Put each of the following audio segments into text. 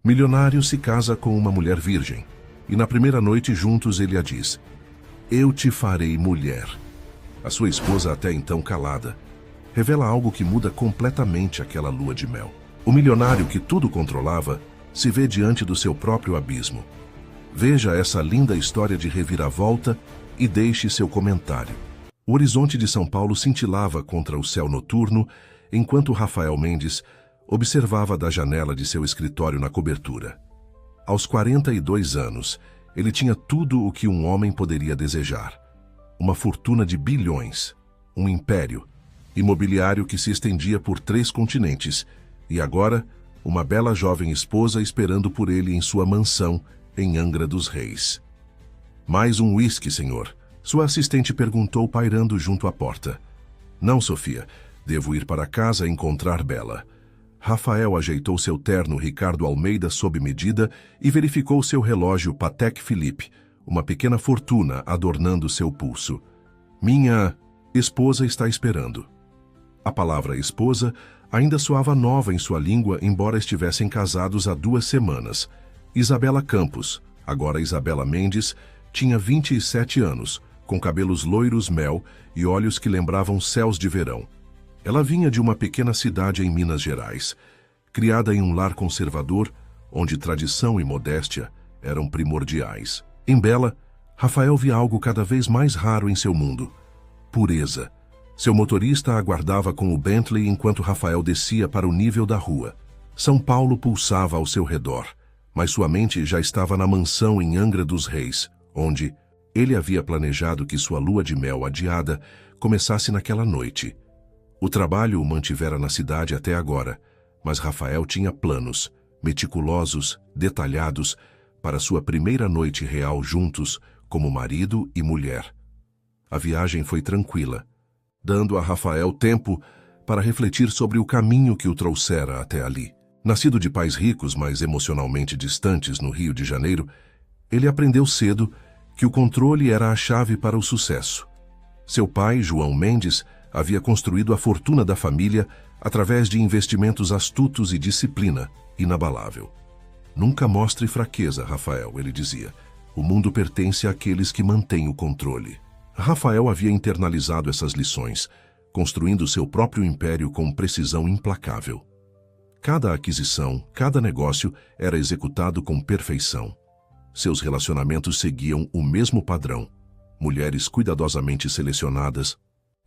Milionário se casa com uma mulher virgem, e na primeira noite juntos ele a diz: "Eu te farei mulher." A sua esposa, até então calada, revela algo que muda completamente aquela lua de mel. O milionário que tudo controlava se vê diante do seu próprio abismo. Veja essa linda história de reviravolta e deixe seu comentário. O horizonte de São Paulo cintilava contra o céu noturno, enquanto Rafael Mendes observava da janela de seu escritório na cobertura. Aos 42 anos, ele tinha tudo o que um homem poderia desejar. Uma fortuna de bilhões, um império, imobiliário que se estendia por 3 continentes, e agora, uma bela jovem esposa esperando por ele em sua mansão em Angra dos Reis. "Mais um uísque, senhor?" Sua assistente perguntou, pairando junto à porta. "Não, Sofia. Devo ir para casa encontrar Bela." Rafael ajeitou seu terno Ricardo Almeida sob medida e verificou seu relógio Patek Philippe, uma pequena fortuna adornando seu pulso. "Minha esposa está esperando." A palavra esposa ainda soava nova em sua língua, embora estivessem casados há 2 semanas. Isabela Campos, agora Isabela Mendes, tinha 27 anos, com cabelos loiros mel e olhos que lembravam céus de verão. Ela vinha de uma pequena cidade em Minas Gerais, criada em um lar conservador, onde tradição e modéstia eram primordiais. Em Bela, Rafael via algo cada vez mais raro em seu mundo: pureza. Seu motorista aguardava com o Bentley enquanto Rafael descia para o nível da rua. São Paulo pulsava ao seu redor, mas sua mente já estava na mansão em Angra dos Reis, onde ele havia planejado que sua lua de mel adiada começasse naquela noite. O trabalho o mantivera na cidade até agora, mas Rafael tinha planos, meticulosos, detalhados, para sua primeira noite real juntos, como marido e mulher. A viagem foi tranquila, dando a Rafael tempo para refletir sobre o caminho que o trouxera até ali. Nascido de pais ricos, mas emocionalmente distantes no Rio de Janeiro, ele aprendeu cedo que o controle era a chave para o sucesso. Seu pai, João Mendes, havia construído a fortuna da família através de investimentos astutos e disciplina inabalável. "Nunca mostre fraqueza, Rafael," ele dizia. "O mundo pertence àqueles que mantêm o controle." Rafael havia internalizado essas lições, construindo seu próprio império com precisão implacável. Cada aquisição, cada negócio era executado com perfeição. Seus relacionamentos seguiam o mesmo padrão: mulheres cuidadosamente selecionadas,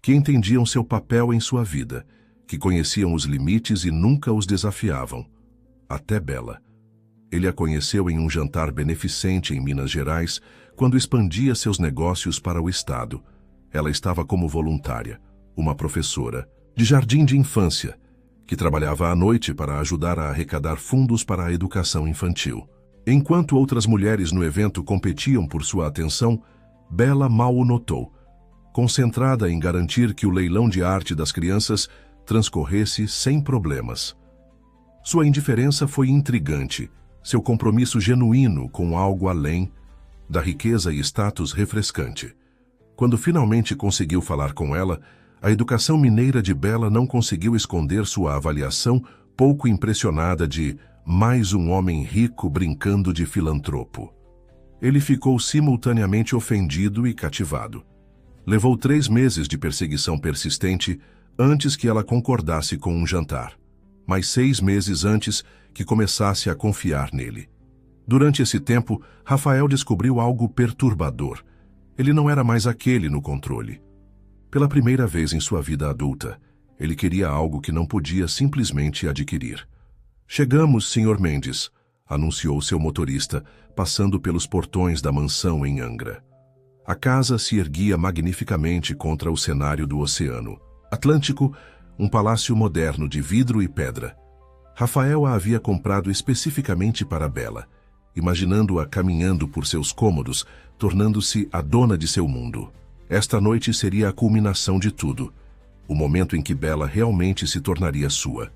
que entendiam seu papel em sua vida, que conheciam os limites e nunca os desafiavam. Até Bela. Ele a conheceu em um jantar beneficente em Minas Gerais, quando expandia seus negócios para o estado. Ela estava como voluntária, uma professora de jardim de infância, que trabalhava à noite para ajudar a arrecadar fundos para a educação infantil. Enquanto outras mulheres no evento competiam por sua atenção, Bela mal o notou, concentrada em garantir que o leilão de arte das crianças transcorresse sem problemas. Sua indiferença foi intrigante, seu compromisso genuíno com algo além da riqueza e status refrescante. Quando finalmente conseguiu falar com ela, a educação mineira de Bela não conseguiu esconder sua avaliação pouco impressionada de mais um homem rico brincando de filantropo. Ele ficou simultaneamente ofendido e cativado. Levou 3 meses de perseguição persistente antes que ela concordasse com um jantar, mas 6 meses antes que começasse a confiar nele. Durante esse tempo, Rafael descobriu algo perturbador. Ele não era mais aquele no controle. Pela primeira vez em sua vida adulta, ele queria algo que não podia simplesmente adquirir. "Chegamos, Sr. Mendes", anunciou seu motorista, passando pelos portões da mansão em Angra. A casa se erguia magnificamente contra o cenário do Oceano Atlântico, um palácio moderno de vidro e pedra. Rafael a havia comprado especificamente para Bela, imaginando-a caminhando por seus cômodos, tornando-se a dona de seu mundo. Esta noite seria a culminação de tudo, o momento em que Bela realmente se tornaria sua.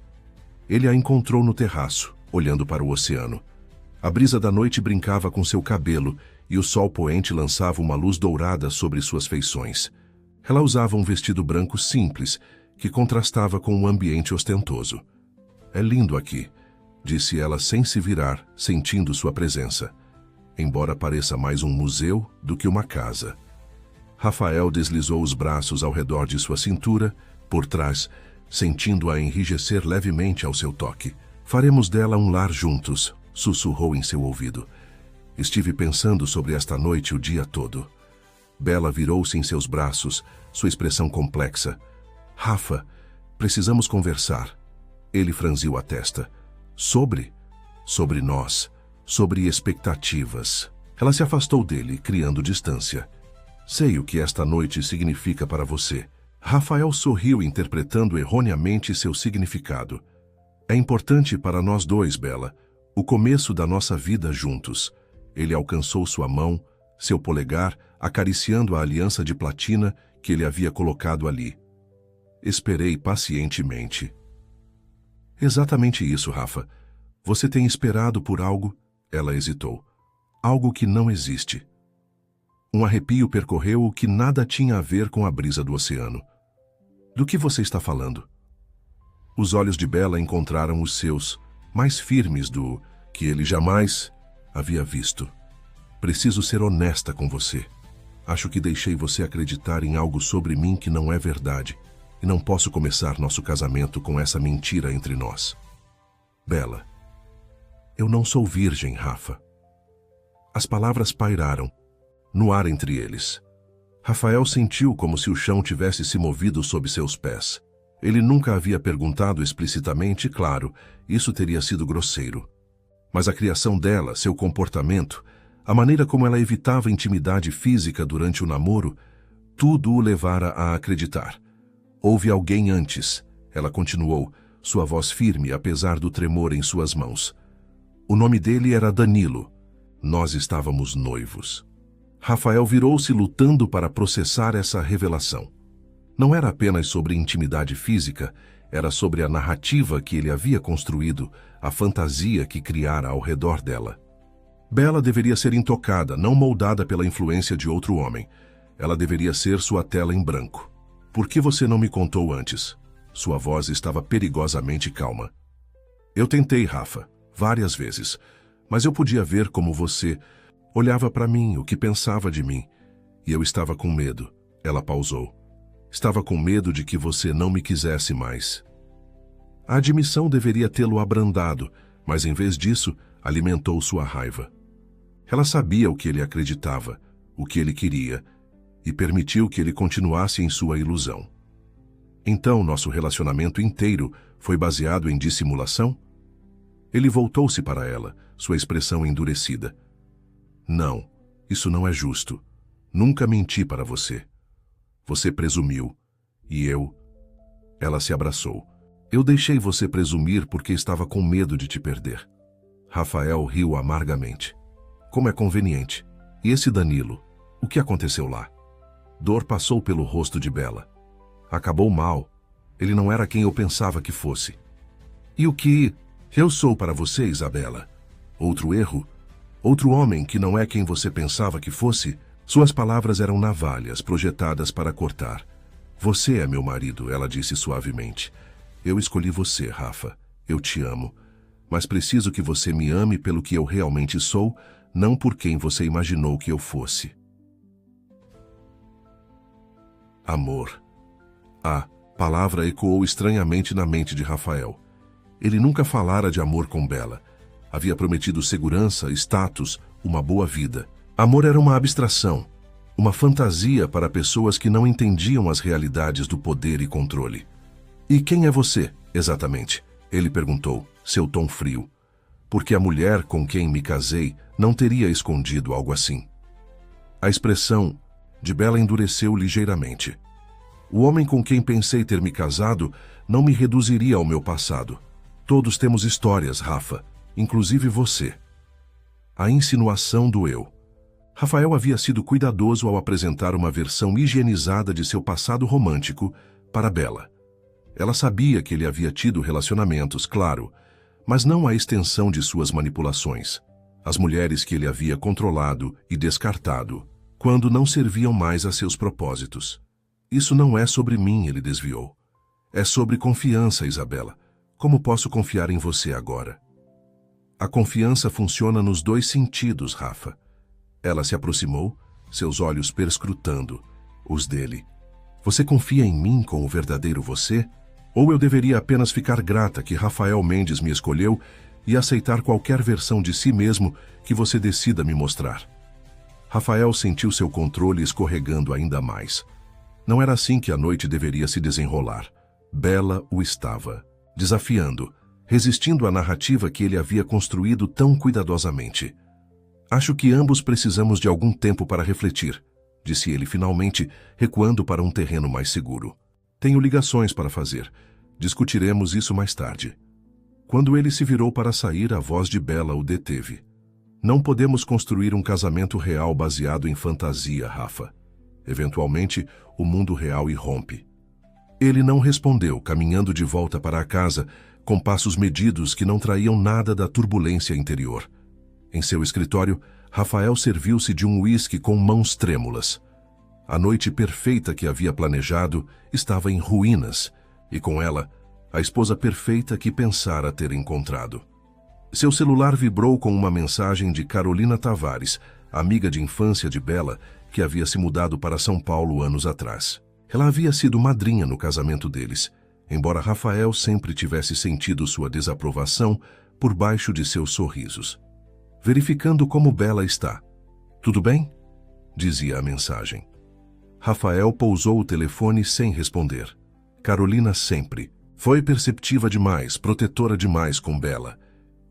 Ele a encontrou no terraço, olhando para o oceano. A brisa da noite brincava com seu cabelo e o sol poente lançava uma luz dourada sobre suas feições. Ela usava um vestido branco simples, que contrastava com um ambiente ostentoso. "É lindo aqui", disse ela sem se virar, sentindo sua presença. Embora pareça mais um museu do que uma casa. Rafael deslizou os braços ao redor de sua cintura, por trás, sentindo-a enrijecer levemente ao seu toque. Faremos dela um lar juntos, sussurrou em seu ouvido. Estive pensando sobre esta noite o dia todo. Bela virou-se em seus braços, sua expressão complexa. Rafa, precisamos conversar. Ele franziu a testa. Sobre nós, sobre expectativas. Ela se afastou dele, criando distância. Sei o que esta noite significa para você. Rafael sorriu, interpretando erroneamente seu significado. É importante para nós dois, Bela, o começo da nossa vida juntos. Ele alcançou sua mão, seu polegar, acariciando a aliança de platina que ele havia colocado ali. Esperei pacientemente. Exatamente isso, Rafa. Você tem esperado por algo? Ela hesitou. Algo que não existe. Um arrepio percorreu o que nada tinha a ver com a brisa do oceano. Do que você está falando? Os olhos de Bela encontraram os seus, mais firmes do que ele jamais havia visto. Preciso ser honesta com você. Acho que deixei você acreditar em algo sobre mim que não é verdade, e não posso começar nosso casamento com essa mentira entre nós. Bela, eu não sou virgem, Rafa. As palavras pairaram, no ar entre eles. Rafael sentiu como se o chão tivesse se movido sob seus pés. Ele nunca havia perguntado explicitamente, claro, isso teria sido grosseiro. Mas a criação dela, seu comportamento, a maneira como ela evitava intimidade física durante o namoro, tudo o levara a acreditar. Houve alguém antes, ela continuou, sua voz firme apesar do tremor em suas mãos. O nome dele era Danilo. Nós estávamos noivos. Rafael virou-se lutando para processar essa revelação. Não era apenas sobre intimidade física, era sobre a narrativa que ele havia construído, a fantasia que criara ao redor dela. Bela deveria ser intocada, não moldada pela influência de outro homem. Ela deveria ser sua tela em branco. Por que você não me contou antes? Sua voz estava perigosamente calma. Eu tentei, Rafa, várias vezes, mas eu podia ver como você olhava para mim, o que pensava de mim, e eu estava com medo. Ela pausou. Estava com medo de que você não me quisesse mais. A admissão deveria tê-lo abrandado, mas em vez disso, alimentou sua raiva. Ela sabia o que ele acreditava, o que ele queria, e permitiu que ele continuasse em sua ilusão. Então, nosso relacionamento inteiro foi baseado em dissimulação? Ele voltou-se para ela, sua expressão endurecida. Não, isso não é justo. Nunca menti para você. Você presumiu, e eu... Ela se abraçou. Eu deixei você presumir porque estava com medo de te perder. Rafael riu amargamente. Como é conveniente. E esse Danilo? O que aconteceu lá? Dor passou pelo rosto de Bela. Acabou mal. Ele não era quem eu pensava que fosse. E o que eu sou para você, Isabela? Outro erro? Outro homem que não é quem você pensava que fosse? Suas palavras eram navalhas projetadas para cortar. Você é meu marido, ela disse suavemente. Eu escolhi você, Rafa. Eu te amo. Mas preciso que você me ame pelo que eu realmente sou, não por quem você imaginou que eu fosse. Amor. A palavra ecoou estranhamente na mente de Rafael. Ele nunca falara de amor com Bela. Havia prometido segurança, status, uma boa vida. Amor era uma abstração, uma fantasia para pessoas que não entendiam as realidades do poder e controle. E quem é você, exatamente? Ele perguntou, seu tom frio. Porque a mulher com quem me casei não teria escondido algo assim. A expressão de Bela endureceu ligeiramente. O homem com quem pensei ter me casado não me reduziria ao meu passado. Todos temos histórias, Rafa, inclusive você. A insinuação doeu. Rafael havia sido cuidadoso ao apresentar uma versão higienizada de seu passado romântico para Bela. Ela sabia que ele havia tido relacionamentos, claro, mas não a extensão de suas manipulações. As mulheres que ele havia controlado e descartado, quando não serviam mais a seus propósitos. Isso não é sobre mim, ele desviou. É sobre confiança, Isabela. Como posso confiar em você agora? A confiança funciona nos dois sentidos, Rafa. Ela se aproximou, seus olhos perscrutando os dele. Você confia em mim com o verdadeiro você? Ou eu deveria apenas ficar grata que Rafael Mendes me escolheu e aceitar qualquer versão de si mesmo que você decida me mostrar? Rafael sentiu seu controle escorregando ainda mais. Não era assim que a noite deveria se desenrolar. Bela o estava, desafiando, resistindo à narrativa que ele havia construído tão cuidadosamente. Acho que ambos precisamos de algum tempo para refletir, disse ele finalmente, recuando para um terreno mais seguro. Tenho ligações para fazer. Discutiremos isso mais tarde. Quando ele se virou para sair, a voz de Bela o deteve. Não podemos construir um casamento real baseado em fantasia, Rafa. Eventualmente, o mundo real irrompe. Ele não respondeu, caminhando de volta para a casa, com passos medidos que não traíam nada da turbulência interior. Em seu escritório, Rafael serviu-se de um uísque com mãos trêmulas. A noite perfeita que havia planejado estava em ruínas, e com ela, a esposa perfeita que pensara ter encontrado. Seu celular vibrou com uma mensagem de Carolina Tavares, amiga de infância de Bela, que havia se mudado para São Paulo anos atrás. Ela havia sido madrinha no casamento deles, embora Rafael sempre tivesse sentido sua desaprovação por baixo de seus sorrisos. Verificando como Bela está. Tudo bem? Dizia a mensagem. Rafael pousou o telefone sem responder. Carolina sempre. Foi perceptiva demais, protetora demais com Bela.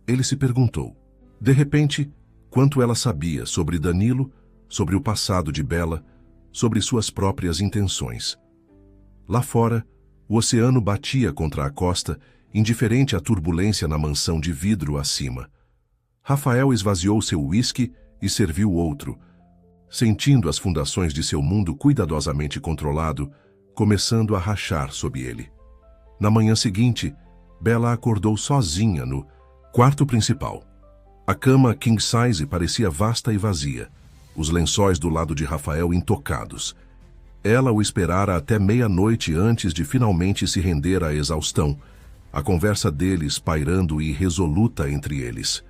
Ele se perguntou, de repente, quanto ela sabia sobre Danilo, sobre o passado de Bela, sobre suas próprias intenções. Lá fora, o oceano batia contra a costa, indiferente à turbulência na mansão de vidro acima. Rafael esvaziou seu uísque e serviu outro, sentindo as fundações de seu mundo cuidadosamente controlado, começando a rachar sob ele. Na manhã seguinte, Bela acordou sozinha no quarto principal. A cama king size parecia vasta e vazia, os lençóis do lado de Rafael intocados. Ela o esperara até meia-noite antes de finalmente se render à exaustão, a conversa deles pairando irresoluta entre eles.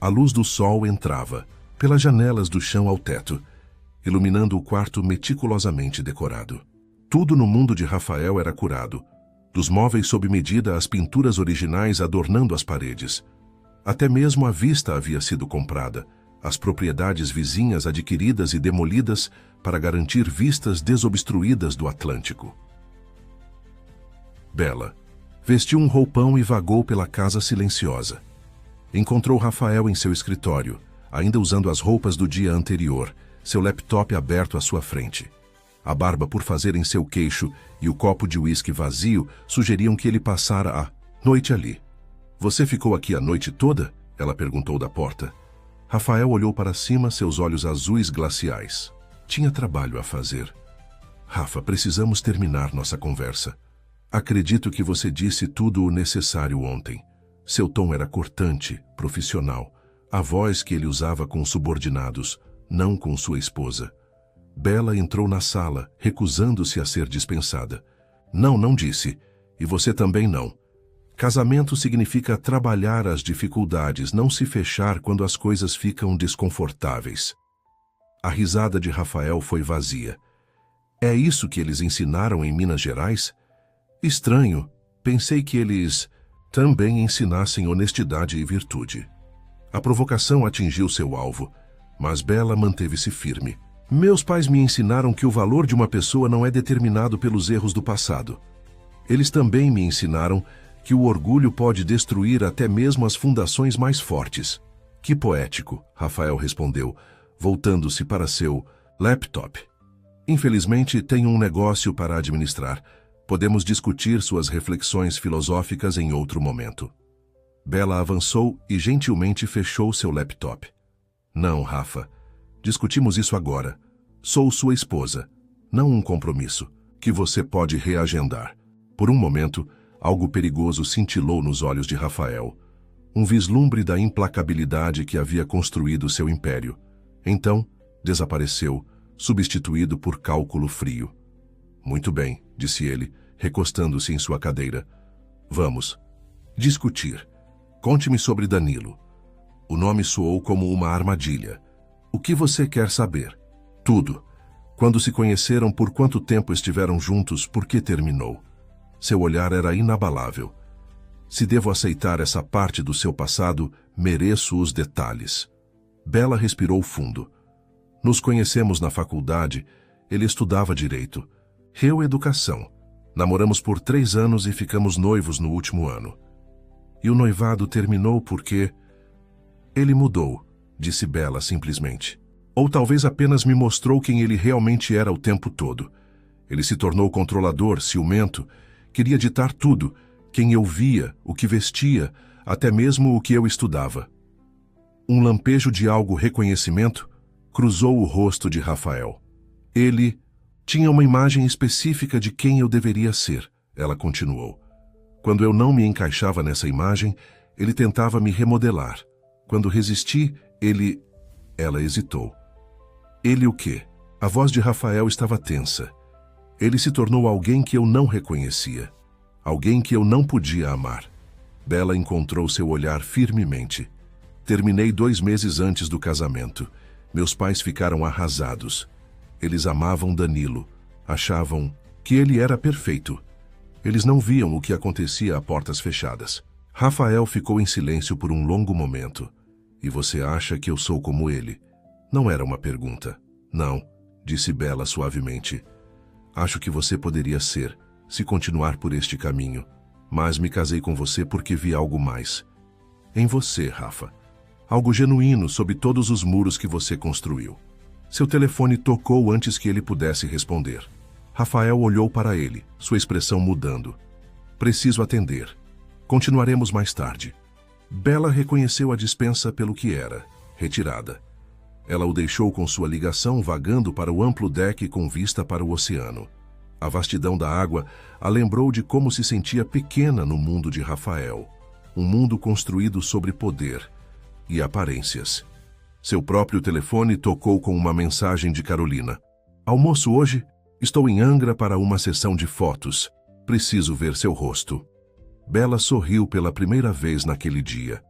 A luz do sol entrava, pelas janelas do chão ao teto, iluminando o quarto meticulosamente decorado. Tudo no mundo de Rafael era curado, dos móveis sob medida às pinturas originais adornando as paredes. Até mesmo a vista havia sido comprada, as propriedades vizinhas adquiridas e demolidas para garantir vistas desobstruídas do Atlântico. Bela vestiu um roupão e vagou pela casa silenciosa. Encontrou Rafael em seu escritório, ainda usando as roupas do dia anterior, seu laptop aberto à sua frente. A barba por fazer em seu queixo e o copo de uísque vazio sugeriam que ele passara a noite ali. Você ficou aqui a noite toda? Ela perguntou da porta. Rafael olhou para cima, seus olhos azuis glaciais. Tinha trabalho a fazer. Rafa, precisamos terminar nossa conversa. Acredito que você disse tudo o necessário ontem. Seu tom era cortante, profissional. A voz que ele usava com subordinados, não com sua esposa. Bela entrou na sala, recusando-se a ser dispensada. Não disse. E você também não. Casamento significa trabalhar as dificuldades, não se fechar quando as coisas ficam desconfortáveis. A risada de Rafael foi vazia. É isso que eles ensinaram em Minas Gerais? Estranho. Pensei que eles também ensinassem honestidade e virtude. A provocação atingiu seu alvo, mas Bela manteve-se firme. Meus pais me ensinaram que o valor de uma pessoa não é determinado pelos erros do passado. Eles também me ensinaram que o orgulho pode destruir até mesmo as fundações mais fortes. Que poético, Rafael respondeu, voltando-se para seu laptop. Infelizmente, tenho um negócio para administrar. Podemos discutir suas reflexões filosóficas em outro momento. Bela avançou e gentilmente fechou seu laptop. Não, Rafa. Discutimos isso agora. Sou sua esposa, não um compromisso, que você pode reagendar. Por um momento, algo perigoso cintilou nos olhos de Rafael. Um vislumbre da implacabilidade que havia construído seu império. Então, desapareceu, substituído por cálculo frio. Muito bem, disse ele, recostando-se em sua cadeira. Vamos discutir. Conte-me sobre Danilo. O nome soou como uma armadilha. O que você quer saber? Tudo. Quando se conheceram, por quanto tempo estiveram juntos, por que terminou? Seu olhar era inabalável. Se devo aceitar essa parte do seu passado, mereço os detalhes. Bella respirou fundo. Nos conhecemos na faculdade. Ele estudava direito. Eu, educação. Namoramos por 3 anos e ficamos noivos no último ano. E o noivado terminou porque... Ele mudou, disse Bella simplesmente. Ou talvez apenas me mostrou quem ele realmente era o tempo todo. Ele se tornou controlador, ciumento, queria ditar tudo, quem eu via, o que vestia, até mesmo o que eu estudava. Um lampejo de algo reconhecimento cruzou o rosto de Rafael. Ele tinha uma imagem específica de quem eu deveria ser, ela continuou. Quando eu não me encaixava nessa imagem, ele tentava me remodelar. Quando resisti, Ela hesitou. Ele o quê? A voz de Rafael estava tensa. Ele se tornou alguém que eu não reconhecia. Alguém que eu não podia amar. Bella encontrou seu olhar firmemente. Terminei 2 meses antes do casamento. Meus pais ficaram arrasados. Eles amavam Danilo. Achavam que ele era perfeito. Eles não viam o que acontecia a portas fechadas. Rafael ficou em silêncio por um longo momento. E você acha que eu sou como ele? Não era uma pergunta. Não, disse Bella suavemente. Acho que você poderia ser, se continuar por este caminho. Mas me casei com você porque vi algo mais. Em você, Rafa. Algo genuíno sob todos os muros que você construiu. Seu telefone tocou antes que ele pudesse responder. Rafael olhou para ele, sua expressão mudando. Preciso atender. Continuaremos mais tarde. Bella reconheceu a dispensa pelo que era, retirada. Ela o deixou com sua ligação vagando para o amplo deck com vista para o oceano. A vastidão da água a lembrou de como se sentia pequena no mundo de Rafael. Um mundo construído sobre poder e aparências. Seu próprio telefone tocou com uma mensagem de Carolina. Almoço hoje? Estou em Angra para uma sessão de fotos. Preciso ver seu rosto. Bella sorriu pela primeira vez naquele dia.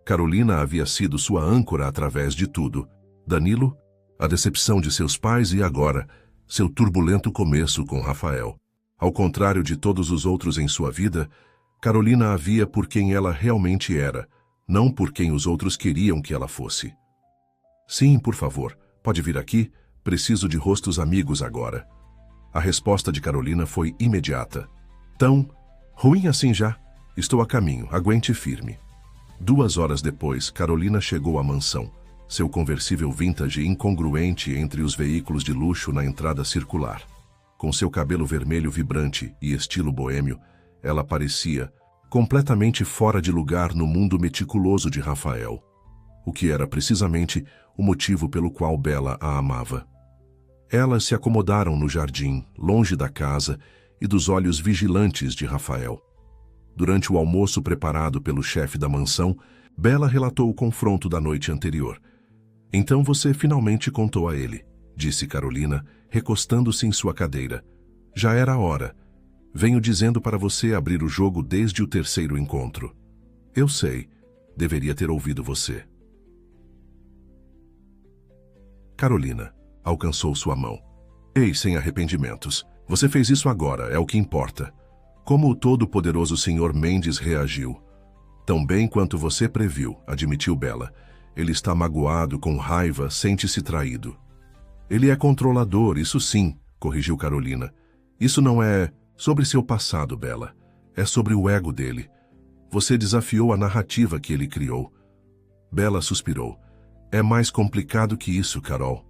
Carolina havia sido sua âncora através de tudo. Danilo, a decepção de seus pais e agora, seu turbulento começo com Rafael. Ao contrário de todos os outros em sua vida, Carolina a via por quem ela realmente era, não por quem os outros queriam que ela fosse. Sim, por favor, pode vir aqui, preciso de rostos amigos agora. A resposta de Carolina foi imediata. Tão ruim assim já? Estou a caminho, aguente firme. 2 horas depois, Carolina chegou à mansão. Seu conversível vintage incongruente entre os veículos de luxo na entrada circular. Com seu cabelo vermelho vibrante e estilo boêmio, ela parecia completamente fora de lugar no mundo meticuloso de Rafael. O que era precisamente o motivo pelo qual Bella a amava. Elas se acomodaram no jardim, longe da casa e dos olhos vigilantes de Rafael. Durante o almoço preparado pelo chefe da mansão, Bella relatou o confronto da noite anterior. Então você finalmente contou a ele, disse Carolina, recostando-se em sua cadeira. Já era a hora. Venho dizendo para você abrir o jogo desde o 3º encontro. Eu sei. Deveria ter ouvido você. Carolina alcançou sua mão. Ei, sem arrependimentos. Você fez isso agora, é o que importa. Como o todo-poderoso Sr. Mendes reagiu? Tão bem quanto você previu, admitiu Bella. Ele está magoado, com raiva, sente-se traído. Ele é controlador, isso sim, corrigiu Carolina. Isso não é sobre seu passado, Bella. É sobre o ego dele. Você desafiou a narrativa que ele criou. Bella suspirou. É mais complicado que isso, Carol.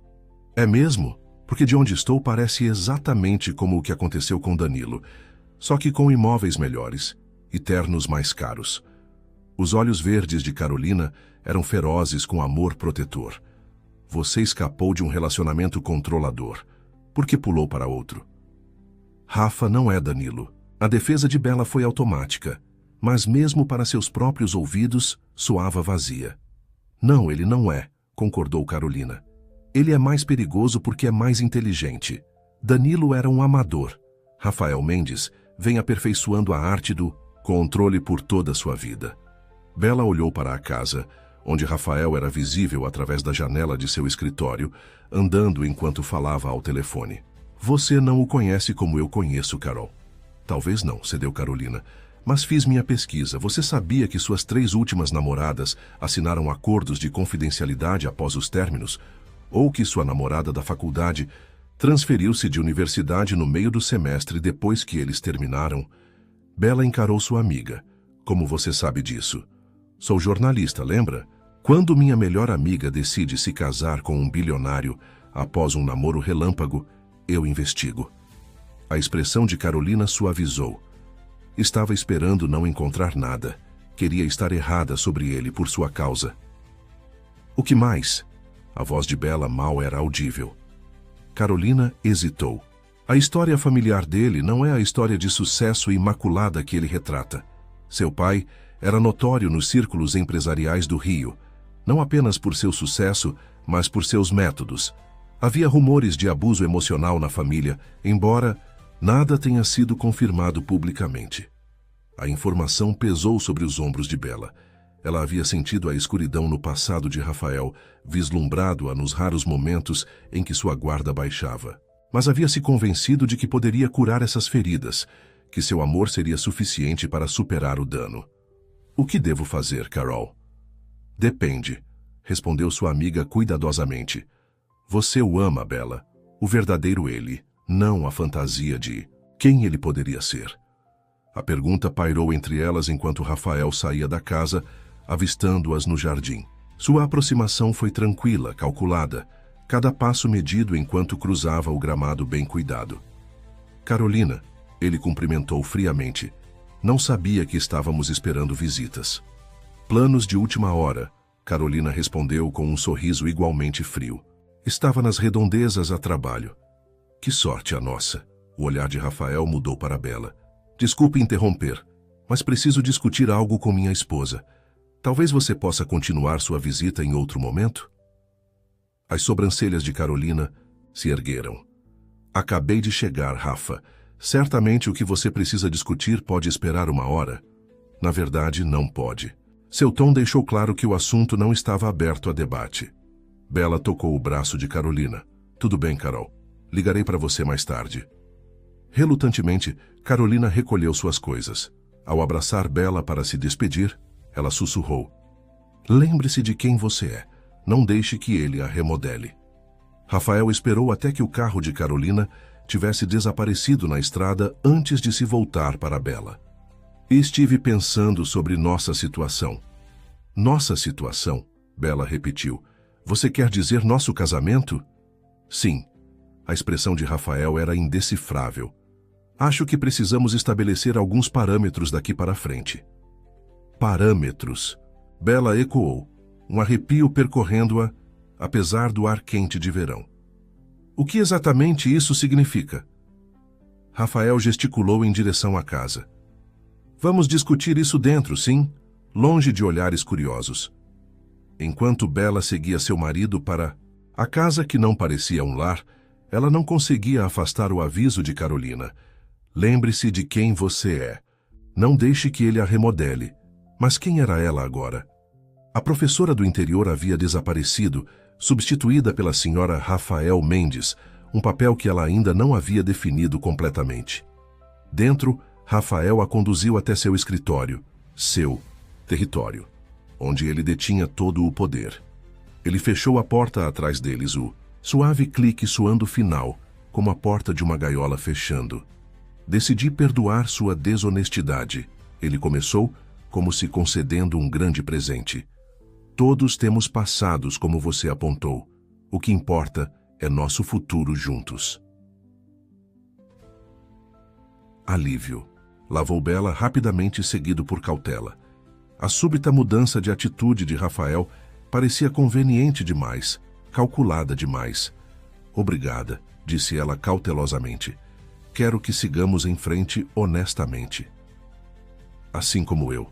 É mesmo? Porque de onde estou parece exatamente como o que aconteceu com Danilo, só que com imóveis melhores e ternos mais caros. Os olhos verdes de Carolina eram ferozes com amor protetor. Você escapou de um relacionamento controlador. Por que pulou para outro? Rafa não é Danilo. A defesa de Bella foi automática, mas mesmo para seus próprios ouvidos, soava vazia. Não, ele não é, concordou Carolina. Ele é mais perigoso porque é mais inteligente. Danilo era um amador. Rafael Mendes vem aperfeiçoando a arte do controle por toda a sua vida. Bella olhou para a casa, onde Rafael era visível através da janela de seu escritório, andando enquanto falava ao telefone. Você não o conhece como eu conheço, Carol. Talvez não, cedeu Carolina. Mas fiz minha pesquisa. Você sabia que suas 3 últimas namoradas assinaram acordos de confidencialidade após os términos? Ou que sua namorada da faculdade transferiu-se de universidade no meio do semestre depois que eles terminaram? Bela encarou sua amiga. Como você sabe disso? Sou jornalista, lembra? Quando minha melhor amiga decide se casar com um bilionário após um namoro relâmpago, eu investigo. A expressão de Carolina suavizou. Estava esperando não encontrar nada. Queria estar errada sobre ele por sua causa. O que mais? A voz de Bela mal era audível. Carolina hesitou. A história familiar dele não é a história de sucesso imaculada que ele retrata. Seu pai era notório nos círculos empresariais do Rio, não apenas por seu sucesso, mas por seus métodos. Havia rumores de abuso emocional na família, embora nada tenha sido confirmado publicamente. A informação pesou sobre os ombros de Bela. Ela havia sentido a escuridão no passado de Rafael, vislumbrado-a nos raros momentos em que sua guarda baixava. Mas havia se convencido de que poderia curar essas feridas, que seu amor seria suficiente para superar o dano. O que devo fazer, Carol? Depende, respondeu sua amiga cuidadosamente. Você o ama, Bela, o verdadeiro ele, não a fantasia de quem ele poderia ser. A pergunta pairou entre elas enquanto Rafael saía da casa, avistando-as no jardim. Sua aproximação foi tranquila, calculada, cada passo medido enquanto cruzava o gramado bem cuidado. Carolina, ele cumprimentou friamente. Não sabia que estávamos esperando visitas. Planos de última hora, Carolina respondeu com um sorriso igualmente frio. Estava nas redondezas a trabalho. Que sorte a nossa. O olhar de Rafael mudou para Bela. Desculpe interromper, mas preciso discutir algo com minha esposa. Talvez você possa continuar sua visita em outro momento? As sobrancelhas de Carolina se ergueram. Acabei de chegar, Rafa. Certamente o que você precisa discutir pode esperar uma hora. Na verdade, não pode. Seu tom deixou claro que o assunto não estava aberto a debate. Bela tocou o braço de Carolina. Tudo bem, Carol. Ligarei para você mais tarde. Relutantemente, Carolina recolheu suas coisas. Ao abraçar Bela para se despedir, ela sussurrou. Lembre-se de quem você é. Não deixe que ele a remodele. Rafael esperou até que o carro de Carolina tivesse desaparecido na estrada antes de se voltar para Bela. Estive pensando sobre nossa situação. Nossa situação? Bela repetiu. Você quer dizer nosso casamento? Sim. A expressão de Rafael era indecifrável. Acho que precisamos estabelecer alguns parâmetros daqui para frente. Parâmetros? Bela ecoou, um arrepio percorrendo-a, apesar do ar quente de verão. O que exatamente isso significa? Rafael gesticulou em direção à casa. Vamos discutir isso dentro, sim, longe de olhares curiosos. Enquanto Bela seguia seu marido para a casa que não parecia um lar, ela não conseguia afastar o aviso de Carolina. Lembre-se de quem você é. Não deixe que ele a remodele. Mas quem era ela agora? A professora do interior havia desaparecido, substituída pela senhora Rafael Mendes, um papel que ela ainda não havia definido completamente. Dentro, Rafael a conduziu até seu escritório, seu território, onde ele detinha todo o poder. Ele fechou a porta atrás deles, o suave clique soando final, como a porta de uma gaiola fechando. Decidi perdoar sua desonestidade. Ele começou, como se concedendo um grande presente. Todos temos passados, como você apontou. O que importa é nosso futuro juntos. Alívio. Lavou Bela rapidamente, seguido por cautela. A súbita mudança de atitude de Rafael parecia conveniente demais, calculada demais. Obrigada, disse ela cautelosamente. Quero que sigamos em frente honestamente. Assim como eu.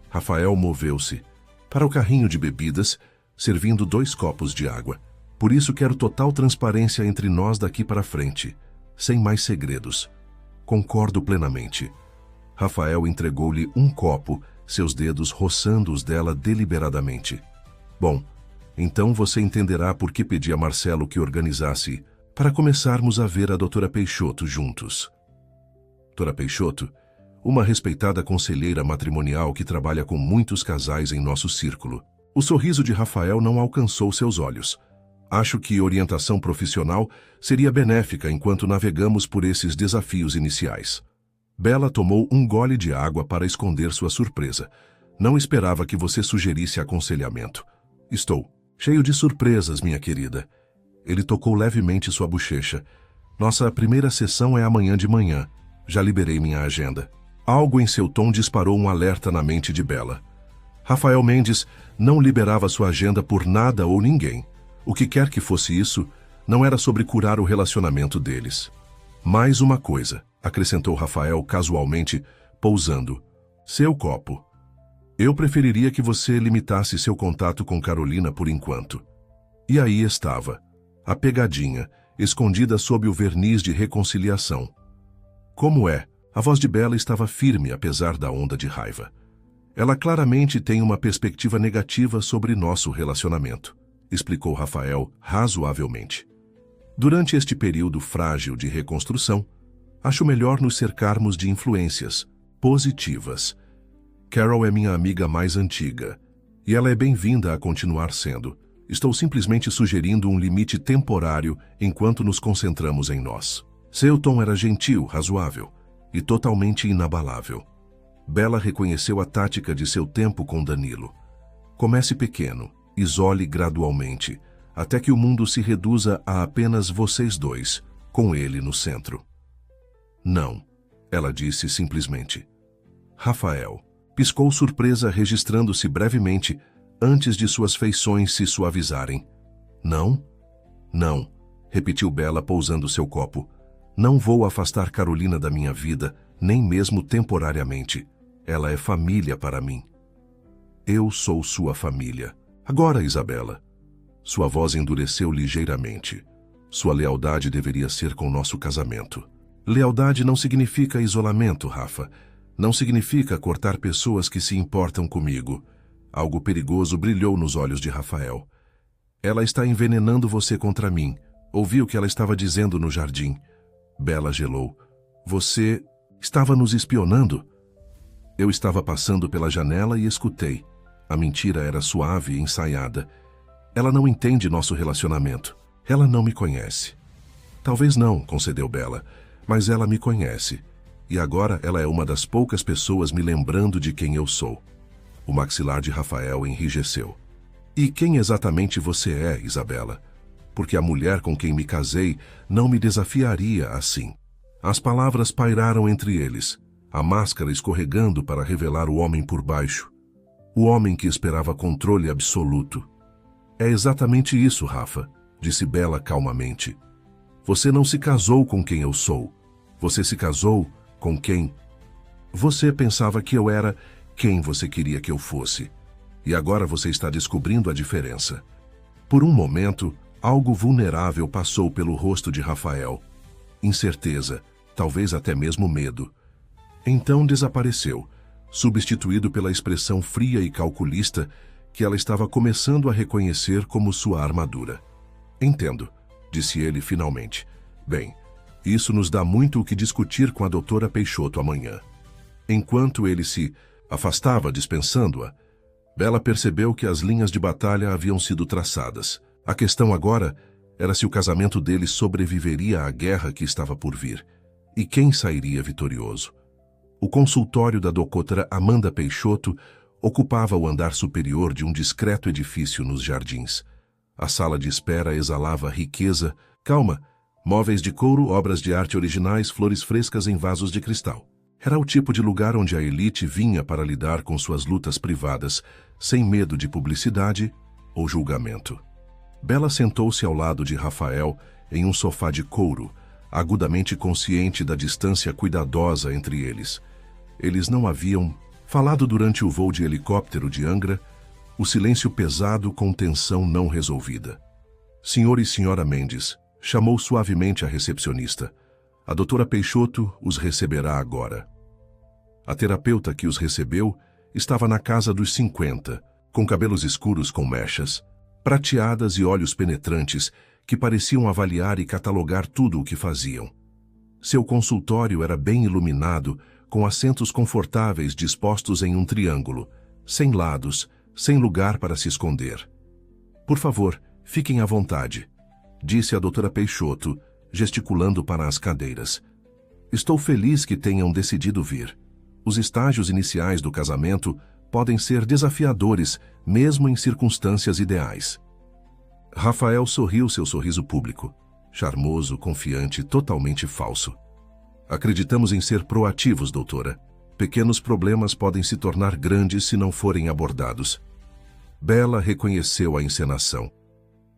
Rafael moveu-se para o carrinho de bebidas, servindo 2 copos de água. Por isso quero total transparência entre nós daqui para frente, sem mais segredos. Concordo plenamente. Rafael entregou-lhe um copo, seus dedos roçando os dela deliberadamente. Bom, então você entenderá por que pedi a Marcelo que organizasse para começarmos a ver a doutora Peixoto juntos. Doutora Peixoto, uma respeitada conselheira matrimonial que trabalha com muitos casais em nosso círculo. O sorriso de Rafael não alcançou seus olhos. Acho que orientação profissional seria benéfica enquanto navegamos por esses desafios iniciais. Bela tomou um gole de água para esconder sua surpresa. Não esperava que você sugerisse aconselhamento. Estou cheio de surpresas, minha querida. Ele tocou levemente sua bochecha. Nossa primeira sessão é amanhã de manhã. Já liberei minha agenda. Algo em seu tom disparou um alerta na mente de Bela. Rafael Mendes não liberava sua agenda por nada ou ninguém. O que quer que fosse isso, não era sobre curar o relacionamento deles. Mais uma coisa, acrescentou Rafael casualmente, pousando. Seu copo. Eu preferiria que você limitasse seu contato com Carolina por enquanto. E aí estava, a pegadinha, escondida sob o verniz de reconciliação. Como é? A voz de Bela estava firme apesar da onda de raiva. Ela claramente tem uma perspectiva negativa sobre nosso relacionamento, explicou Rafael razoavelmente. Durante este período frágil de reconstrução, acho melhor nos cercarmos de influências positivas. Carol é minha amiga mais antiga, e ela é bem-vinda a continuar sendo. Estou simplesmente sugerindo um limite temporário enquanto nos concentramos em nós. Seu tom era gentil, razoável e totalmente inabalável. Bela reconheceu a tática de seu tempo com Danilo. Comece pequeno, isole gradualmente, até que o mundo se reduza a apenas vocês dois, com ele no centro. Não, ela disse simplesmente. Rafael piscou surpresa, registrando-se brevemente antes de suas feições se suavizarem. Não? Não, repetiu Bela pousando seu copo. Não vou afastar Carolina da minha vida, nem mesmo temporariamente. Ela é família para mim. Eu sou sua família. Agora, Isabela. Sua voz endureceu ligeiramente. Sua lealdade deveria ser com nosso casamento. Lealdade não significa isolamento, Rafa. Não significa cortar pessoas que se importam comigo. Algo perigoso brilhou nos olhos de Rafael. Ela está envenenando você contra mim. Ouvi o que ela estava dizendo no jardim. Bela gelou. Você estava nos espionando? Eu estava passando pela janela e escutei. A mentira era suave e ensaiada. Ela não entende nosso relacionamento. Ela não me conhece. Talvez não, concedeu Bela, mas ela me conhece. E agora ela é uma das poucas pessoas me lembrando de quem eu sou. O maxilar de Rafael enrijeceu. E quem exatamente você é, Isabela? Porque a mulher com quem me casei não me desafiaria assim. As palavras pairaram entre eles, a máscara escorregando para revelar o homem por baixo. O homem que esperava controle absoluto. É exatamente isso, Rafa, disse Bela calmamente. Você não se casou com quem eu sou. Você se casou com quem... Você pensava que eu era quem você queria que eu fosse. E agora você está descobrindo a diferença. Por um momento, algo vulnerável passou pelo rosto de Rafael. Incerteza, talvez até mesmo medo. Então desapareceu, substituído pela expressão fria e calculista que ela estava começando a reconhecer como sua armadura. Entendo, disse ele finalmente. Bem, isso nos dá muito o que discutir com a doutora Peixoto amanhã. Enquanto ele se afastava dispensando-a, Bela percebeu que as linhas de batalha haviam sido traçadas. A questão agora era se o casamento deles sobreviveria à guerra que estava por vir. E quem sairia vitorioso? O consultório da doutora Amanda Peixoto ocupava o andar superior de um discreto edifício nos jardins. A sala de espera exalava riqueza, calma, móveis de couro, obras de arte originais, flores frescas em vasos de cristal. Era o tipo de lugar onde a elite vinha para lidar com suas lutas privadas, sem medo de publicidade ou julgamento. Bela sentou-se ao lado de Rafael em um sofá de couro, agudamente consciente da distância cuidadosa entre eles. Eles não haviam falado durante o voo de helicóptero de Angra, o silêncio pesado com tensão não resolvida. Senhor e senhora Mendes, chamou suavemente a recepcionista. A doutora Peixoto os receberá agora. A terapeuta que os recebeu estava na casa dos 50, com cabelos escuros com mechas, prateadas e olhos penetrantes que pareciam avaliar e catalogar tudo o que faziam. Seu consultório era bem iluminado, com assentos confortáveis dispostos em um triângulo, sem lados, sem lugar para se esconder. Por favor, fiquem à vontade, disse a doutora Peixoto, gesticulando para as cadeiras. Estou feliz que tenham decidido vir. Os estágios iniciais do casamento podem ser desafiadores, mesmo em circunstâncias ideais. Rafael sorriu seu sorriso público, charmoso, confiante, totalmente falso. Acreditamos em ser proativos, doutora. Pequenos problemas podem se tornar grandes se não forem abordados. Bela reconheceu a encenação.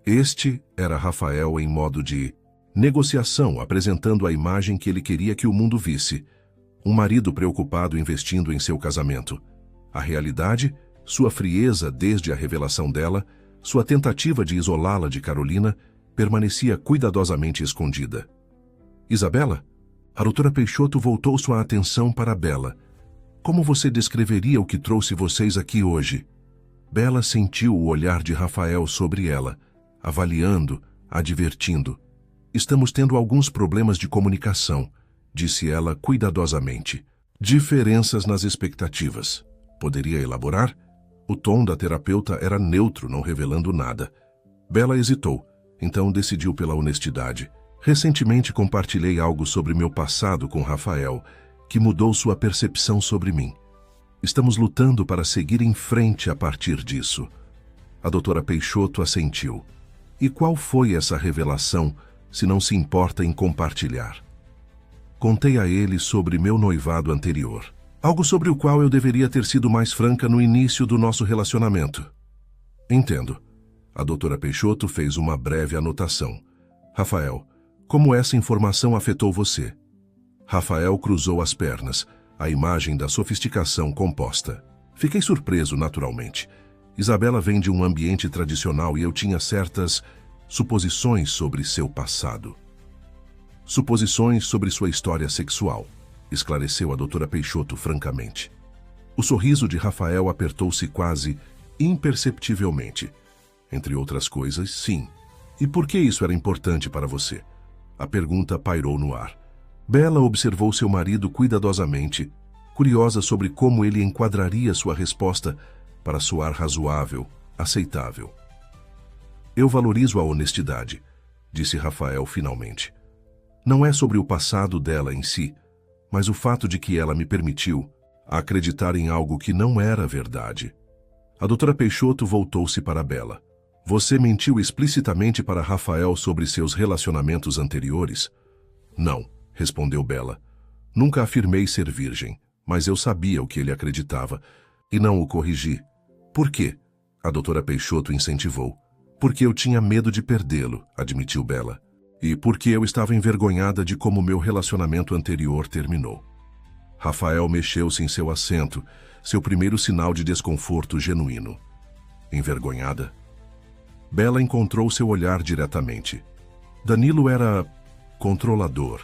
Este era Rafael em modo de negociação, apresentando a imagem que ele queria que o mundo visse. Um marido preocupado investindo em seu casamento. A realidade, sua frieza desde a revelação dela, sua tentativa de isolá-la de Carolina, permanecia cuidadosamente escondida. Isabela? A doutora Peixoto voltou sua atenção para Bela. Como você descreveria o que trouxe vocês aqui hoje? Bela sentiu o olhar de Rafael sobre ela, avaliando, advertindo. Estamos tendo alguns problemas de comunicação, disse ela cuidadosamente. Diferenças nas expectativas. Poderia elaborar? O tom da terapeuta era neutro, não revelando nada. Bela hesitou, então decidiu pela honestidade. Recentemente compartilhei algo sobre meu passado com Rafael, que mudou sua percepção sobre mim. Estamos lutando para seguir em frente a partir disso. A doutora Peixoto assentiu. E qual foi essa revelação, se não se importa em compartilhar? Contei a ele sobre meu noivado anterior. Algo sobre o qual eu deveria ter sido mais franca no início do nosso relacionamento. Entendo. A doutora Peixoto fez uma breve anotação. Rafael, como essa informação afetou você? Rafael cruzou as pernas, a imagem da sofisticação composta. Fiquei surpreso, naturalmente. Isabela vem de um ambiente tradicional e eu tinha certas suposições sobre seu passado. Suposições sobre sua história sexual, esclareceu a doutora Peixoto francamente. O sorriso de Rafael apertou-se quase imperceptivelmente. Entre outras coisas, sim. E por que isso era importante para você? A pergunta pairou no ar. Bela observou seu marido cuidadosamente, curiosa sobre como ele enquadraria sua resposta para soar razoável, aceitável. Eu valorizo a honestidade, disse Rafael finalmente. Não é sobre o passado dela em si, mas o fato de que ela me permitiu acreditar em algo que não era verdade. A doutora Peixoto voltou-se para Bela. Você mentiu explicitamente para Rafael sobre seus relacionamentos anteriores? Não, respondeu Bela. Nunca afirmei ser virgem, mas eu sabia o que ele acreditava e não o corrigi. Por quê? A doutora Peixoto incentivou. Porque eu tinha medo de perdê-lo, admitiu Bela. E porque eu estava envergonhada de como meu relacionamento anterior terminou. Rafael mexeu-se em seu assento, seu primeiro sinal de desconforto genuíno. Envergonhada? Bela encontrou seu olhar diretamente. Danilo era controlador,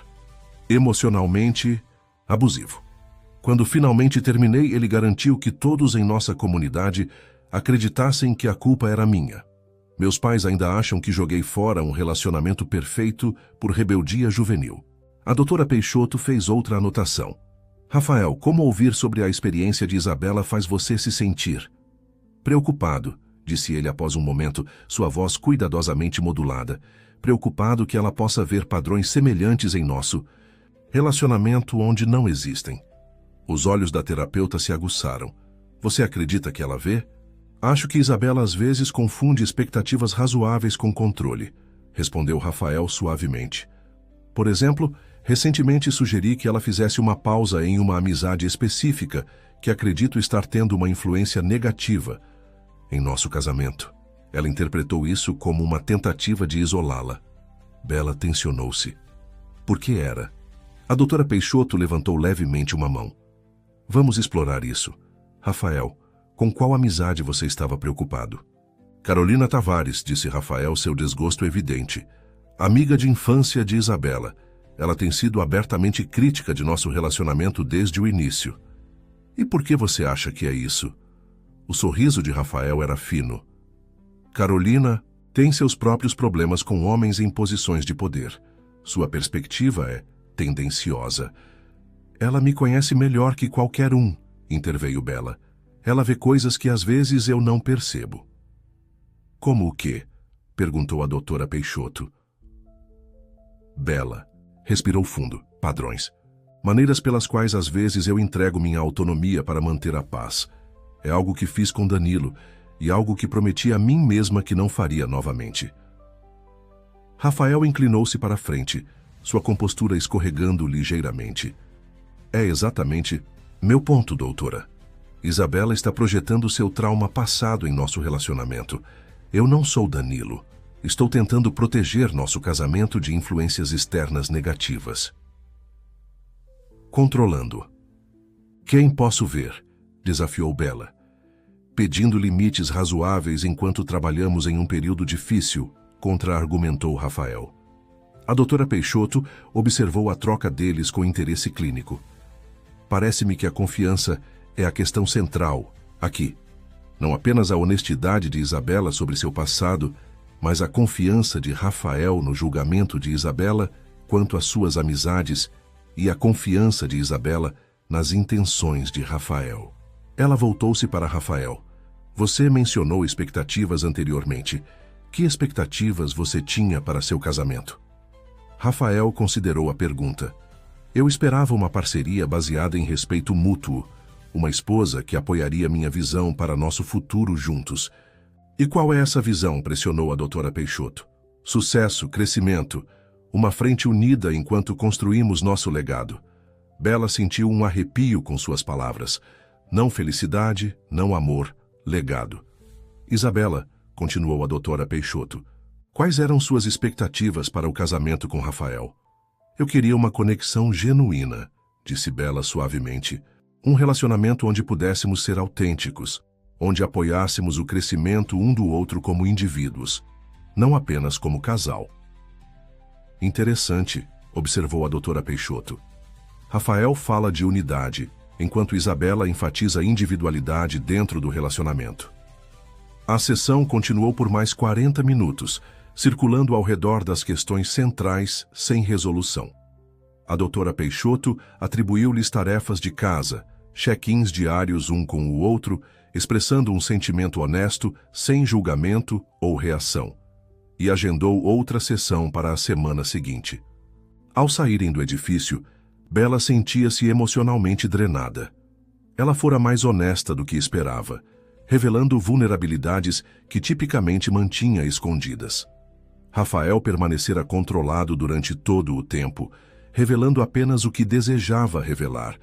emocionalmente abusivo. Quando finalmente terminei, ele garantiu que todos em nossa comunidade acreditassem que a culpa era minha. Meus pais ainda acham que joguei fora um relacionamento perfeito por rebeldia juvenil. A doutora Peixoto fez outra anotação. Rafael, como ouvir sobre a experiência de Isabela faz você se sentir? Preocupado, disse ele após um momento, sua voz cuidadosamente modulada. Preocupado que ela possa ver padrões semelhantes em nosso relacionamento onde não existem. Os olhos da terapeuta se aguçaram. Você acredita que ela vê? Acho que Isabela às vezes confunde expectativas razoáveis com controle, respondeu Rafael suavemente. Por exemplo, recentemente sugeri que ela fizesse uma pausa em uma amizade específica que acredito estar tendo uma influência negativa em nosso casamento. Ela interpretou isso como uma tentativa de isolá-la. Bela tensionou-se. Por que era? A doutora Peixoto levantou levemente uma mão. Vamos explorar isso. Rafael, com qual amizade você estava preocupado? Carolina Tavares, disse Rafael, seu desgosto evidente. Amiga de infância de Isabela. Ela tem sido abertamente crítica de nosso relacionamento desde o início. E por que você acha que é isso? O sorriso de Rafael era fino. Carolina tem seus próprios problemas com homens em posições de poder. Sua perspectiva é tendenciosa. Ela me conhece melhor que qualquer um, interveio Bela. Ela vê coisas que às vezes eu não percebo. Como o quê? Perguntou a doutora Peixoto. Bela respirou fundo. Padrões. Maneiras pelas quais às vezes eu entrego minha autonomia para manter a paz. É algo que fiz com Danilo e algo que prometi a mim mesma que não faria novamente. Rafael inclinou-se para a frente, sua compostura escorregando ligeiramente. É exatamente meu ponto, doutora. Isabela está projetando seu trauma passado em nosso relacionamento. Eu não sou Danilo. Estou tentando proteger nosso casamento de influências externas negativas. Controlando. Quem posso ver? Desafiou Bela. Pedindo limites razoáveis enquanto trabalhamos em um período difícil, contra-argumentou Rafael. A doutora Peixoto observou a troca deles com interesse clínico. Parece-me que a confiança é a questão central, aqui. Não apenas a honestidade de Isabela sobre seu passado, mas a confiança de Rafael no julgamento de Isabela quanto às suas amizades e a confiança de Isabela nas intenções de Rafael. Ela voltou-se para Rafael. Você mencionou expectativas anteriormente. Que expectativas você tinha para seu casamento? Rafael considerou a pergunta. Eu esperava uma parceria baseada em respeito mútuo, uma esposa que apoiaria minha visão para nosso futuro juntos. E qual é essa visão? Pressionou a doutora Peixoto. Sucesso, crescimento, uma frente unida enquanto construímos nosso legado. Bela sentiu um arrepio com suas palavras. Não felicidade, não amor, legado. Isabela, continuou a doutora Peixoto, quais eram suas expectativas para o casamento com Rafael? Eu queria uma conexão genuína, disse Bela suavemente. Um relacionamento onde pudéssemos ser autênticos, onde apoiássemos o crescimento um do outro como indivíduos, não apenas como casal. Interessante, observou a doutora Peixoto. Rafael fala de unidade, enquanto Isabela enfatiza individualidade dentro do relacionamento. A sessão continuou por mais 40 minutos, circulando ao redor das questões centrais sem resolução. A doutora Peixoto atribuiu-lhes tarefas de casa, check-ins diários um com o outro, expressando um sentimento honesto, sem julgamento ou reação, e agendou outra sessão para a semana seguinte. Ao saírem do edifício, Bela sentia-se emocionalmente drenada. Ela fora mais honesta do que esperava, revelando vulnerabilidades que tipicamente mantinha escondidas. Rafael permanecera controlado durante todo o tempo, revelando apenas o que desejava revelar,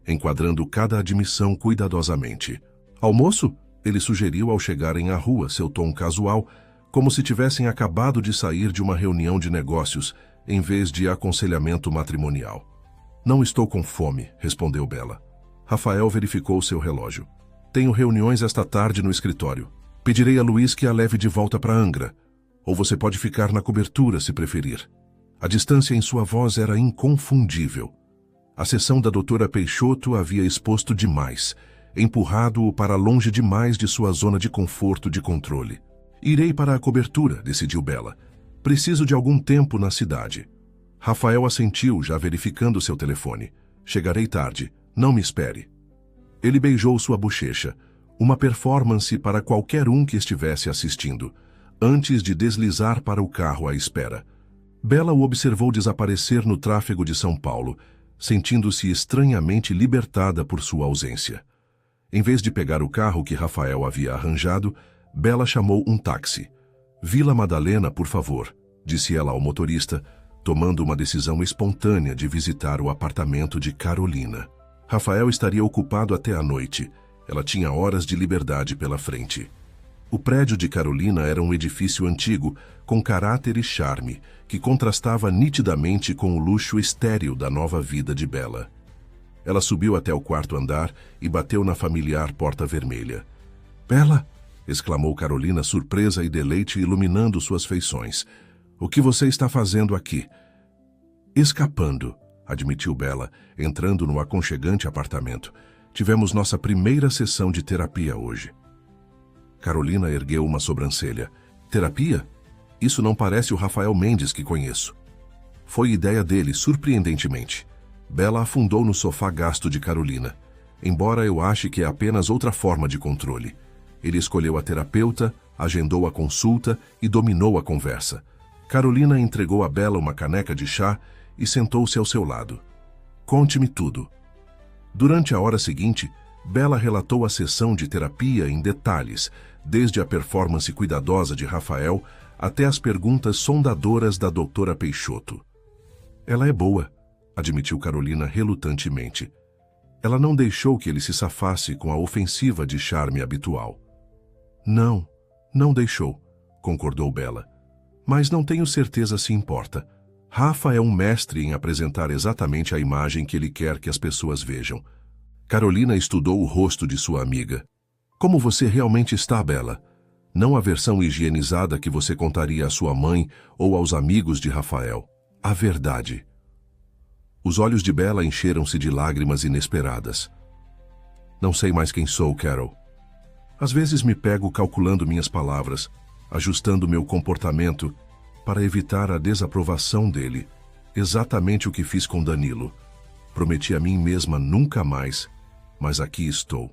enquadrando cada admissão cuidadosamente. Almoço? Ele sugeriu ao chegarem à rua, seu tom casual, como se tivessem acabado de sair de uma reunião de negócios, em vez de aconselhamento matrimonial. Não estou com fome, respondeu Bela. Rafael verificou seu relógio. Tenho reuniões esta tarde no escritório. Pedirei a Luiz que a leve de volta para Angra. Ou você pode ficar na cobertura, se preferir. A distância em sua voz era inconfundível. A sessão da doutora Peixoto havia exposto demais, empurrado-o para longe demais de sua zona de conforto de controle. Irei para a cobertura, decidiu Bela. Preciso de algum tempo na cidade. Rafael assentiu, já verificando seu telefone. Chegarei tarde. Não me espere. Ele beijou sua bochecha, uma performance para qualquer um que estivesse assistindo, antes de deslizar para o carro à espera. Bela o observou desaparecer no tráfego de São Paulo, sentindo-se estranhamente libertada por sua ausência. Em vez de pegar o carro que Rafael havia arranjado, Bela chamou um táxi. Vila Madalena, por favor, disse ela ao motorista, tomando uma decisão espontânea de visitar o apartamento de Carolina. Rafael estaria ocupado até a noite. Ela tinha horas de liberdade pela frente. O prédio de Carolina era um edifício antigo, com caráter e charme, que contrastava nitidamente com o luxo estéril da nova vida de Bela. Ela subiu até o quarto andar e bateu na familiar porta vermelha. "Bela!" exclamou Carolina, surpresa e deleite iluminando suas feições. "O que você está fazendo aqui?" "Escapando", admitiu Bela, entrando no aconchegante apartamento. Tivemos nossa primeira sessão de terapia hoje. Carolina ergueu uma sobrancelha. Terapia? Isso não parece o Rafael Mendes que conheço. Foi ideia dele, surpreendentemente. Bella afundou no sofá gasto de Carolina. Embora eu ache que é apenas outra forma de controle. Ele escolheu a terapeuta, agendou a consulta e dominou a conversa. Carolina entregou a Bella uma caneca de chá e sentou-se ao seu lado. Conte-me tudo. Durante a hora seguinte, Bella relatou a sessão de terapia em detalhes, desde a performance cuidadosa de Rafael até as perguntas sondadoras da doutora Peixoto. Ela é boa, admitiu Carolina relutantemente. Ela não deixou que ele se safasse com a ofensiva de charme habitual. Não deixou, concordou Bella. Mas não tenho certeza se importa. Rafa é um mestre em apresentar exatamente a imagem que ele quer que as pessoas vejam. Carolina estudou o rosto de sua amiga. Como você realmente está, Bella? Não a versão higienizada que você contaria à sua mãe ou aos amigos de Rafael. A verdade. Os olhos de Bella encheram-se de lágrimas inesperadas. Não sei mais quem sou, Carol. Às vezes me pego calculando minhas palavras, ajustando meu comportamento para evitar a desaprovação dele. Exatamente o que fiz com Danilo. Prometi a mim mesma nunca mais, mas aqui estou.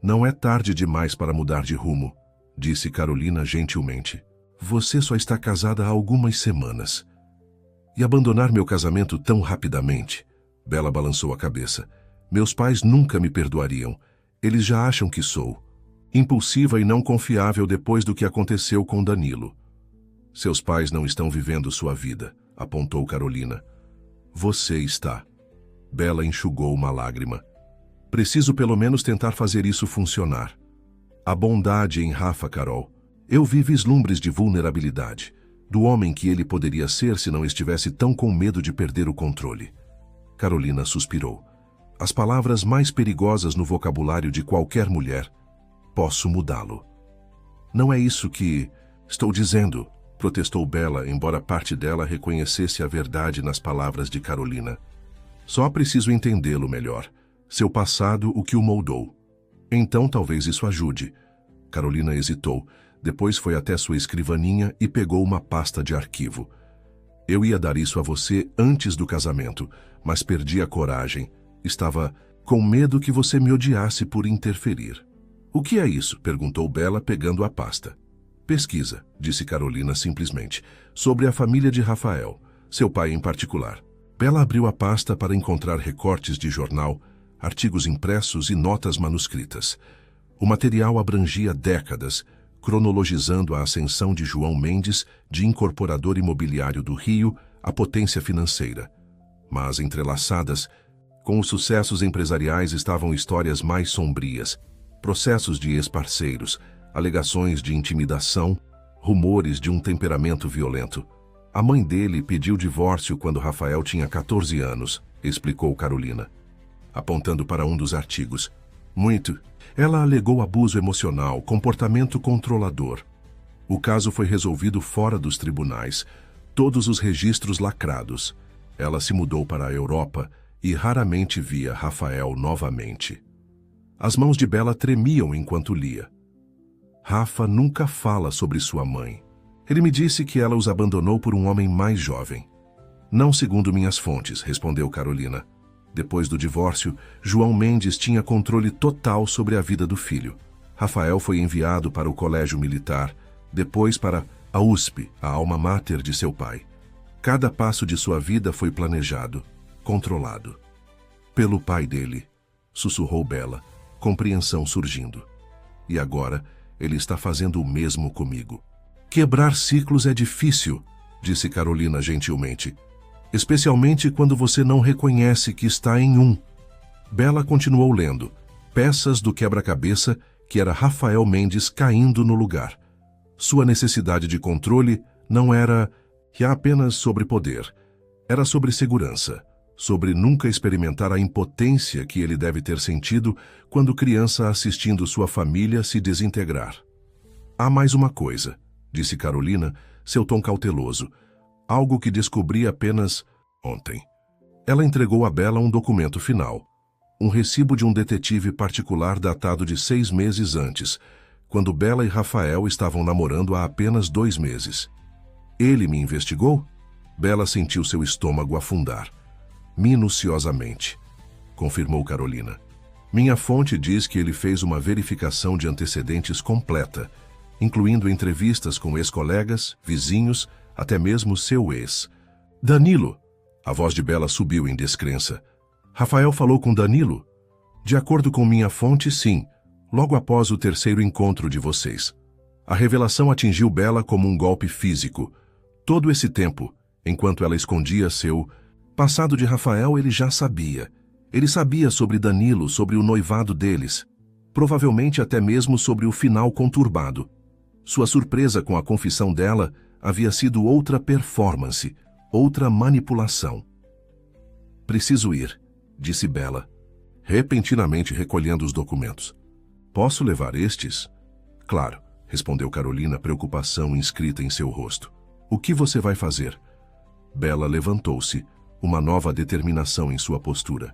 Não é tarde demais para mudar de rumo, disse Carolina gentilmente. Você só está casada há algumas semanas. E abandonar meu casamento tão rapidamente? Bella balançou a cabeça. Meus pais nunca me perdoariam. Eles já acham que sou impulsiva e não confiável depois do que aconteceu com Danilo. Seus pais não estão vivendo sua vida, apontou Carolina. Você está. Bella enxugou uma lágrima. Preciso pelo menos tentar fazer isso funcionar. A bondade em Rafa, Carol. Eu vi vislumbres de vulnerabilidade, do homem que ele poderia ser se não estivesse tão com medo de perder o controle. Carolina suspirou. As palavras mais perigosas no vocabulário de qualquer mulher. Posso mudá-lo. Não é isso que estou dizendo, protestou Bella, embora parte dela reconhecesse a verdade nas palavras de Carolina. Só preciso entendê-lo melhor. Seu passado o que o moldou. Então talvez isso ajude. Carolina hesitou. Depois foi até sua escrivaninha e pegou uma pasta de arquivo. Eu ia dar isso a você antes do casamento, mas perdi a coragem. Estava com medo que você me odiasse por interferir. O que é isso? Perguntou Bella, pegando a pasta. Pesquisa, disse Carolina simplesmente, sobre a família de Rafael, seu pai em particular. Bella abriu a pasta para encontrar recortes de jornal, artigos impressos e notas manuscritas. O material abrangia décadas, cronologizando a ascensão de João Mendes, de incorporador imobiliário do Rio, à potência financeira. Mas entrelaçadas, com os sucessos empresariais estavam histórias mais sombrias, processos de ex-parceiros, alegações de intimidação, rumores de um temperamento violento. A mãe dele pediu divórcio quando Rafael tinha 14 anos, explicou Carolina, apontando para um dos artigos. Muito. Ela alegou abuso emocional, comportamento controlador. O caso foi resolvido fora dos tribunais, todos os registros lacrados. Ela se mudou para a Europa e raramente via Rafael novamente. As mãos de Bella tremiam enquanto lia. Rafa nunca fala sobre sua mãe. Ele me disse que ela os abandonou por um homem mais jovem. Não segundo minhas fontes, respondeu Carolina. Depois do divórcio, João Mendes tinha controle total sobre a vida do filho. Rafael foi enviado para o colégio militar, depois para a USP, a alma mater de seu pai. Cada passo de sua vida foi planejado, controlado. Pelo pai dele, sussurrou Bella, compreensão surgindo. E agora, ele está fazendo o mesmo comigo. Quebrar ciclos é difícil, disse Carolina gentilmente. Especialmente quando você não reconhece que está em um. Bella continuou lendo, peças do quebra-cabeça que era Rafael Mendes caindo no lugar. Sua necessidade de controle não era apenas sobre poder, era sobre segurança, sobre nunca experimentar a impotência que ele deve ter sentido quando criança assistindo sua família se desintegrar. Há mais uma coisa, disse Carolina, seu tom cauteloso, algo que descobri apenas ontem. Ela entregou a Bella um documento final, um recibo de um detetive particular datado de 6 meses antes, quando Bella e Rafael estavam namorando há apenas 2 meses. Ele me investigou? Bella sentiu seu estômago afundar. Minuciosamente, confirmou Carolina. Minha fonte diz que ele fez uma verificação de antecedentes completa, incluindo entrevistas com ex-colegas, vizinhos, até mesmo seu ex. Danilo! A voz de Bella subiu em descrença. Rafael falou com Danilo? De acordo com minha fonte, sim, logo após o 3º encontro de vocês. A revelação atingiu Bella como um golpe físico. Todo esse tempo, enquanto ela escondia seu passado de Rafael, ele já sabia. Ele sabia sobre Danilo, sobre o noivado deles. Provavelmente até mesmo sobre o final conturbado. Sua surpresa com a confissão dela havia sido outra performance, outra manipulação. Preciso ir, disse Bella, repentinamente recolhendo os documentos. Posso levar estes? Claro, respondeu Carolina, preocupação inscrita em seu rosto. O que você vai fazer? Bella levantou-se, uma nova determinação em sua postura.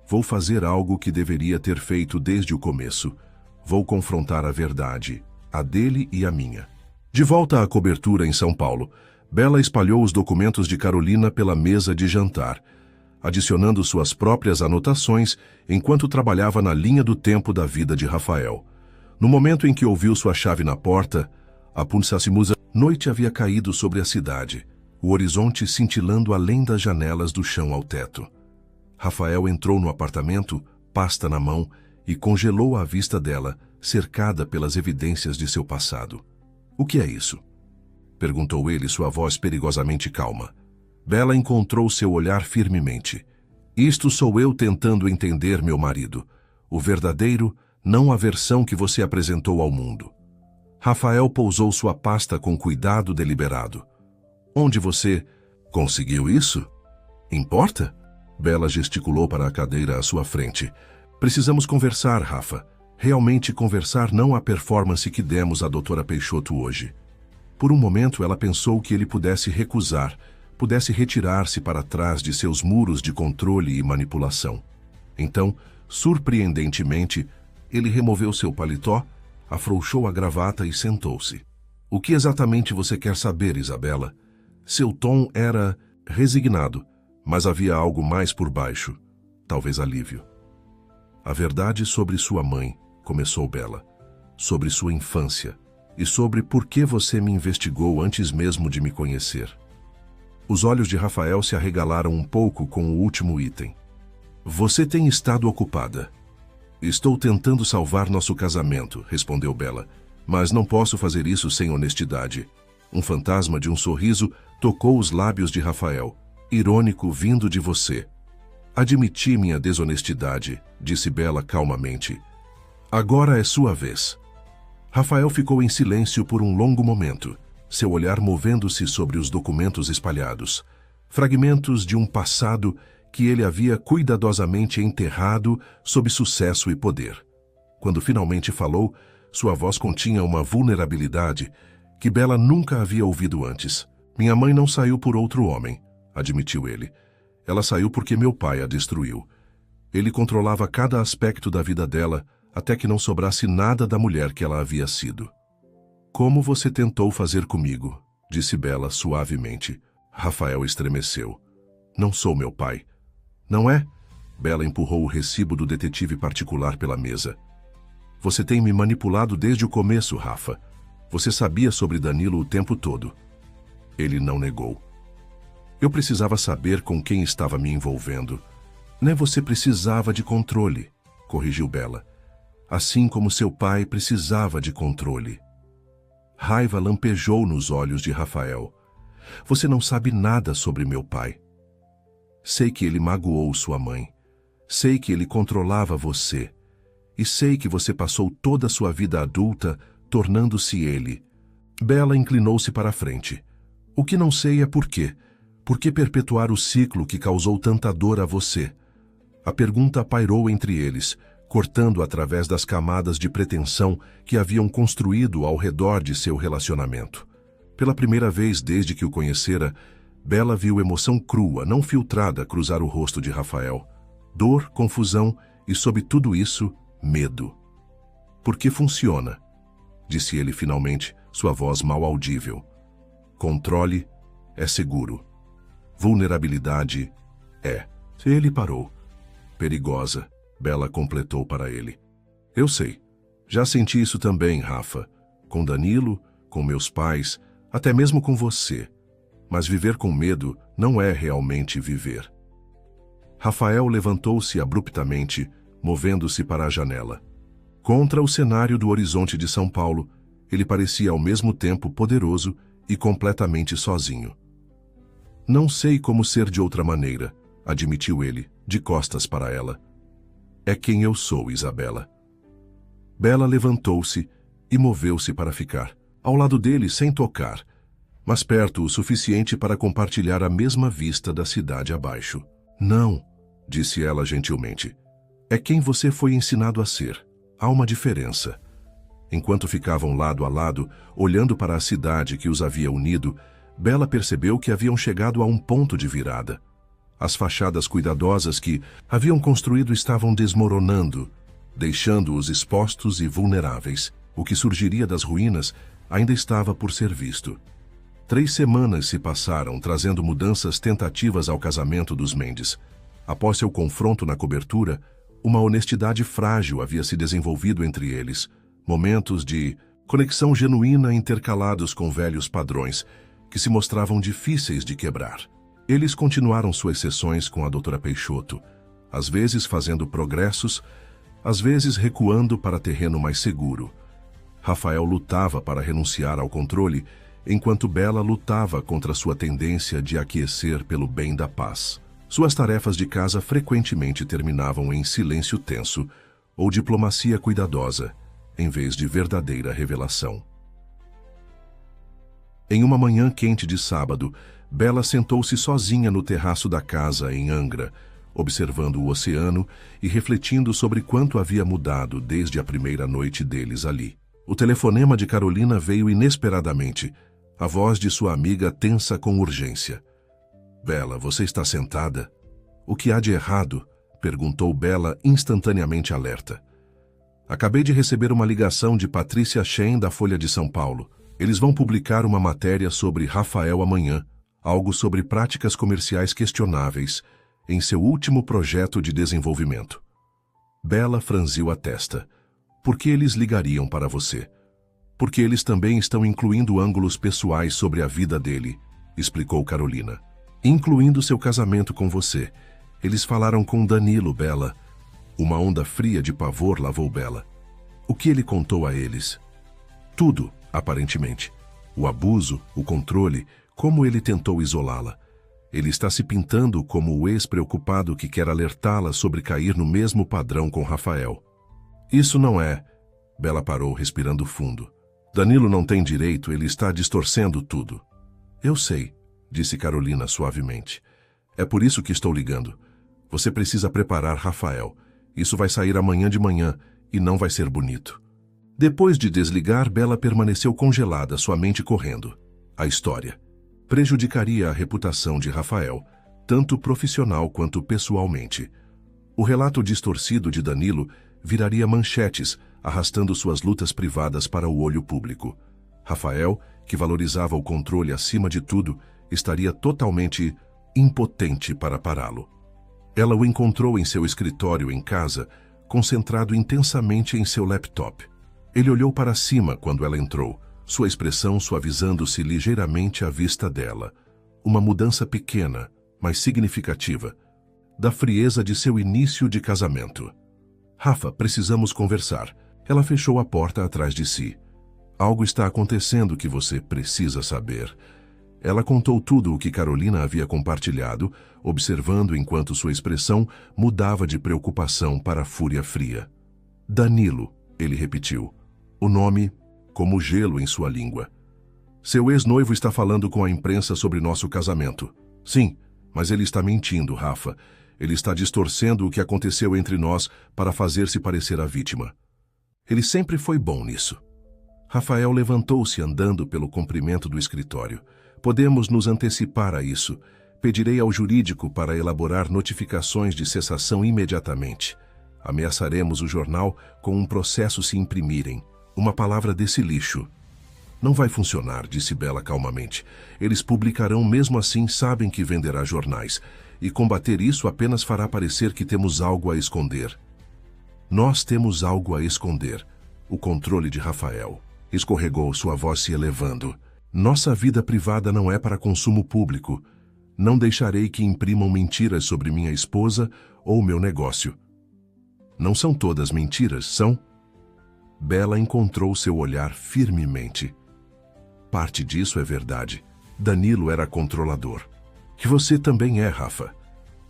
Vou fazer algo que deveria ter feito desde o começo. Vou confrontar a verdade, a dele e a minha. De volta à cobertura em São Paulo, Bella espalhou os documentos de Carolina pela mesa de jantar, adicionando suas próprias anotações enquanto trabalhava na linha do tempo da vida de Rafael. No momento em que ouviu sua chave na porta, a Punsacimusa, noite havia caído sobre a cidade, o horizonte cintilando além das janelas do chão ao teto. Rafael entrou no apartamento, pasta na mão, e congelou à vista dela, cercada pelas evidências de seu passado. O que é isso? Perguntou ele, sua voz perigosamente calma. Bella encontrou seu olhar firmemente. Isto sou eu tentando entender meu marido. O verdadeiro, não a versão que você apresentou ao mundo. Rafael pousou sua pasta com cuidado deliberado. Onde você conseguiu isso? Importa? Bella gesticulou para a cadeira à sua frente. Precisamos conversar, Rafa. Realmente conversar, não a performance que demos à doutora Peixoto hoje. Por um momento ela pensou que ele pudesse recusar, pudesse retirar-se para trás de seus muros de controle e manipulação. Então, surpreendentemente, ele removeu seu paletó, afrouxou a gravata e sentou-se. O que exatamente você quer saber, Isabela? Seu tom era resignado, mas havia algo mais por baixo, talvez alívio. A verdade sobre sua mãe, começou Bella, sobre sua infância e sobre por que você me investigou antes mesmo de me conhecer. Os olhos de Rafael se arregalaram um pouco com o último item. Você tem estado ocupada. Estou tentando salvar nosso casamento, respondeu Bella, mas não posso fazer isso sem honestidade. Um fantasma de um sorriso tocou os lábios de Rafael, irônico vindo de você. Admiti minha desonestidade, disse Bella calmamente. Agora é sua vez. Rafael ficou em silêncio por um longo momento, seu olhar movendo-se sobre os documentos espalhados, fragmentos de um passado que ele havia cuidadosamente enterrado sob sucesso e poder. Quando finalmente falou, sua voz continha uma vulnerabilidade que Bella nunca havia ouvido antes. Minha mãe não saiu por outro homem, admitiu ele. Ela saiu porque meu pai a destruiu. Ele controlava cada aspecto da vida dela até que não sobrasse nada da mulher que ela havia sido. Como você tentou fazer comigo, disse Bella suavemente. Rafael estremeceu. Não sou meu pai. Não é? Bella empurrou o recibo do detetive particular pela mesa. Você tem me manipulado desde o começo, Rafa. Você sabia sobre Danilo o tempo todo. Ele não negou. Eu precisava saber com quem estava me envolvendo. Nem você precisava de controle, corrigiu Bella. Assim como seu pai precisava de controle. Raiva lampejou nos olhos de Rafael. Você não sabe nada sobre meu pai. Sei que ele magoou sua mãe. Sei que ele controlava você. E sei que você passou toda a sua vida adulta tornando-se ele. Bella inclinou-se para a frente. O que não sei é por quê. Por que perpetuar o ciclo que causou tanta dor a você? A pergunta pairou entre eles, cortando através das camadas de pretensão que haviam construído ao redor de seu relacionamento. Pela primeira vez desde que o conhecera, Bella viu emoção crua, não filtrada, cruzar o rosto de Rafael. Dor, confusão e sob tudo isso, medo. Porque funciona, disse ele finalmente, sua voz mal audível. Controle é seguro. Vulnerabilidade é. Ele parou. Perigosa, Bella completou para ele. Eu sei. Já senti isso também, Rafa. Com Danilo, com meus pais, até mesmo com você. Mas viver com medo não é realmente viver. Rafael levantou-se abruptamente, movendo-se para a janela. Contra o cenário do horizonte de São Paulo, ele parecia ao mesmo tempo poderoso e completamente sozinho. Não sei como ser de outra maneira, admitiu ele, de costas para ela. É quem eu sou, Isabela. Bella levantou-se e moveu-se para ficar, ao lado dele sem tocar, mas perto o suficiente para compartilhar a mesma vista da cidade abaixo. Não, disse ela gentilmente. É quem você foi ensinado a ser. Há uma diferença. Enquanto ficavam lado a lado, olhando para a cidade que os havia unido, Bella percebeu que haviam chegado a um ponto de virada. As fachadas cuidadosas que haviam construído estavam desmoronando, deixando-os expostos e vulneráveis. O que surgiria das ruínas ainda estava por ser visto. 3 semanas se passaram, trazendo mudanças tentativas ao casamento dos Mendes. Após seu confronto na cobertura, uma honestidade frágil havia se desenvolvido entre eles. Momentos de conexão genuína intercalados com velhos padrões, que se mostravam difíceis de quebrar. Eles continuaram suas sessões com a doutora Peixoto, às vezes fazendo progressos, às vezes recuando para terreno mais seguro. Rafael lutava para renunciar ao controle, enquanto Bella lutava contra sua tendência de aquecer pelo bem da paz. Suas tarefas de casa frequentemente terminavam em silêncio tenso ou diplomacia cuidadosa, em vez de verdadeira revelação. Em uma manhã quente de sábado, Bella sentou-se sozinha no terraço da casa em Angra, observando o oceano e refletindo sobre quanto havia mudado desde a primeira noite deles ali. O telefonema de Carolina veio inesperadamente, a voz de sua amiga tensa com urgência. Bella, você está sentada? O que há de errado? Perguntou Bella, instantaneamente alerta. Acabei de receber uma ligação de Patrícia Chen da Folha de São Paulo. Eles vão publicar uma matéria sobre Rafael amanhã, algo sobre práticas comerciais questionáveis, em seu último projeto de desenvolvimento. Bella franziu a testa. Por que eles ligariam para você? Porque eles também estão incluindo ângulos pessoais sobre a vida dele, explicou Carolina. Incluindo seu casamento com você. Eles falaram com Danilo, Bella. Uma onda fria de pavor lavou Bella. O que ele contou a eles? Tudo, aparentemente. O abuso, o controle, como ele tentou isolá-la. Ele está se pintando como o ex-preocupado que quer alertá-la sobre cair no mesmo padrão com Rafael. Isso não é... Bella parou, respirando fundo. Danilo não tem direito, ele está distorcendo tudo. Eu sei, disse Carolina suavemente. É por isso que estou ligando. Você precisa preparar Rafael. Isso vai sair amanhã de manhã e não vai ser bonito. Depois de desligar, Bella permaneceu congelada, sua mente correndo. A história prejudicaria a reputação de Rafael, tanto profissional quanto pessoalmente. O relato distorcido de Danilo viraria manchetes, arrastando suas lutas privadas para o olho público. Rafael, que valorizava o controle acima de tudo, estaria totalmente impotente para pará-lo. Ela o encontrou em seu escritório em casa, concentrado intensamente em seu laptop. Ele olhou para cima quando ela entrou, sua expressão suavizando-se ligeiramente à vista dela. Uma mudança pequena, mas significativa, da frieza de seu início de casamento. Rafa, precisamos conversar. Ela fechou a porta atrás de si. Algo está acontecendo que você precisa saber. Ela contou tudo o que Carolina havia compartilhado, observando enquanto sua expressão mudava de preocupação para fúria fria. Danilo, ele repetiu. O nome, como gelo em sua língua. Seu ex-noivo está falando com a imprensa sobre nosso casamento. Sim, mas ele está mentindo, Rafa. Ele está distorcendo o que aconteceu entre nós para fazer-se parecer a vítima. Ele sempre foi bom nisso. Rafael levantou-se andando pelo comprimento do escritório. Podemos nos antecipar a isso. Pedirei ao jurídico para elaborar notificações de cessação imediatamente. Ameaçaremos o jornal com um processo se imprimirem uma palavra desse lixo. Não vai funcionar, disse Bella calmamente. Eles publicarão mesmo assim, sabem que venderá jornais. E combater isso apenas fará parecer que temos algo a esconder. Nós temos algo a esconder. O controle de Rafael. Escorregou, sua voz se elevando. Nossa vida privada não é para consumo público. Não deixarei que imprimam mentiras sobre minha esposa ou meu negócio. Não são todas mentiras, são? Bella encontrou seu olhar firmemente. Parte disso é verdade. Danilo era controlador. Que você também é, Rafa.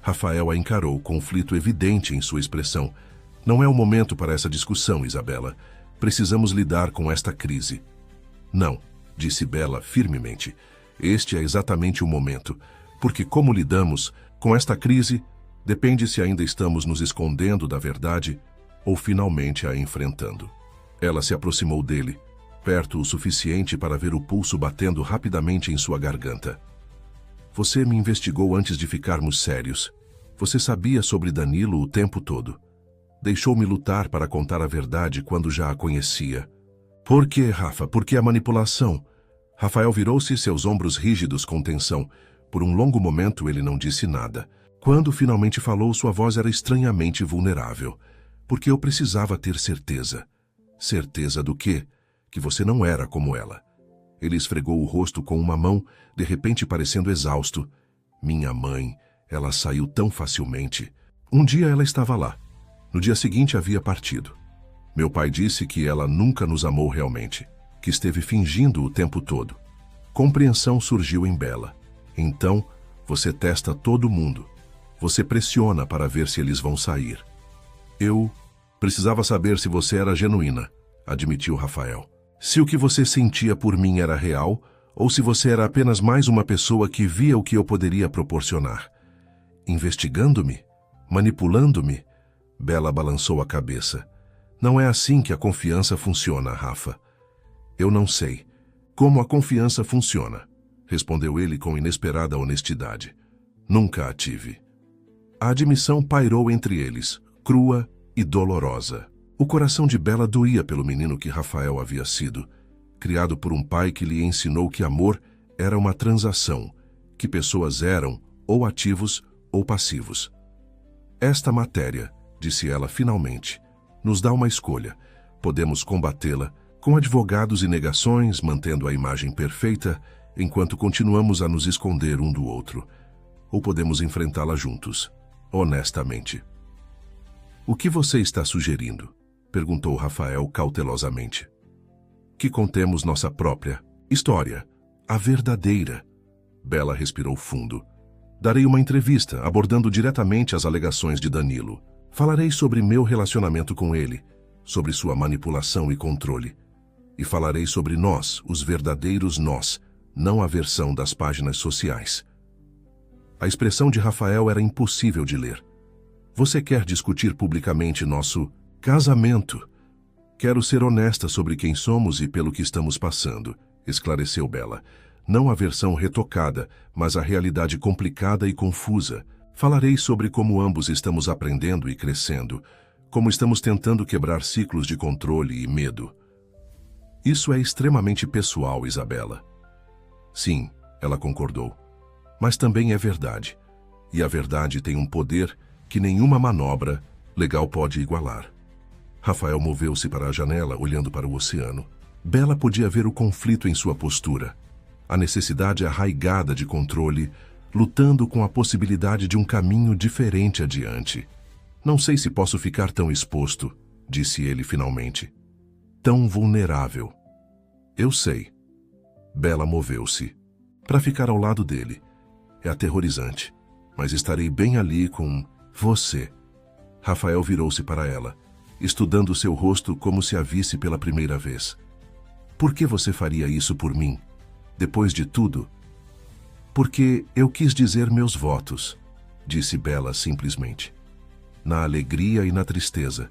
Rafael a encarou, conflito evidente em sua expressão. Não é o momento para essa discussão, Isabela. Precisamos lidar com esta crise. Não, disse Bella firmemente. Este é exatamente o momento. Porque como lidamos com esta crise, depende se ainda estamos nos escondendo da verdade ou finalmente a enfrentando. Ela se aproximou dele, perto o suficiente para ver o pulso batendo rapidamente em sua garganta. Você me investigou antes de ficarmos sérios. Você sabia sobre Danilo o tempo todo. Deixou-me lutar para contar a verdade quando já a conhecia. Por que, Rafa? Por que a manipulação? Rafael virou-se, seus ombros rígidos com tensão. Por um longo momento ele não disse nada. Quando finalmente falou, sua voz era estranhamente vulnerável. Porque eu precisava ter certeza. Certeza do quê? Que você não era como ela. Ele esfregou o rosto com uma mão, de repente parecendo exausto. Minha mãe, ela saiu tão facilmente. Um dia ela estava lá. No dia seguinte havia partido. Meu pai disse que ela nunca nos amou realmente, que esteve fingindo o tempo todo. Compreensão surgiu em Bella. Então, você testa todo mundo. Você pressiona para ver se eles vão sair. Eu precisava saber se você era genuína, admitiu Rafael. Se o que você sentia por mim era real, ou se você era apenas mais uma pessoa que via o que eu poderia proporcionar. Investigando-me? Manipulando-me? Bella balançou a cabeça. Não é assim que a confiança funciona, Rafa. Eu não sei como a confiança funciona, respondeu ele com inesperada honestidade. Nunca a tive. A admissão pairou entre eles, crua e dolorosa. O coração de Bella doía pelo menino que Rafael havia sido, criado por um pai que lhe ensinou que amor era uma transação, que pessoas eram ou ativos ou passivos. Esta matéria, disse ela finalmente, nos dá uma escolha. Podemos combatê-la com advogados e negações, mantendo a imagem perfeita, enquanto continuamos a nos esconder um do outro. Ou podemos enfrentá-la juntos, honestamente. O que você está sugerindo? Perguntou Rafael cautelosamente. Que contemos nossa própria história, a verdadeira. Bella respirou fundo. Darei uma entrevista abordando diretamente as alegações de Danilo. Falarei sobre meu relacionamento com ele, sobre sua manipulação e controle. E falarei sobre nós, os verdadeiros nós, não a versão das páginas sociais. A expressão de Rafael era impossível de ler. Você quer discutir publicamente nosso casamento? Quero ser honesta sobre quem somos e pelo que estamos passando, esclareceu Bella. Não a versão retocada, mas a realidade complicada e confusa. Falarei sobre como ambos estamos aprendendo e crescendo, como estamos tentando quebrar ciclos de controle e medo. Isso é extremamente pessoal, Isabela. Sim, ela concordou. Mas também é verdade. E a verdade tem um poder que nenhuma manobra legal pode igualar. Rafael moveu-se para a janela, olhando para o oceano. Bella podia ver o conflito em sua postura. A necessidade arraigada de controle, lutando com a possibilidade de um caminho diferente adiante. Não sei se posso ficar tão exposto, disse ele finalmente. Tão vulnerável. Eu sei. Bella moveu-se. Para ficar ao lado dele. É aterrorizante, mas estarei bem ali com você. Rafael virou-se para ela, estudando seu rosto como se a visse pela primeira vez. Por que você faria isso por mim? Depois de tudo? Porque eu quis dizer meus votos, disse Bella simplesmente. Na alegria e na tristeza.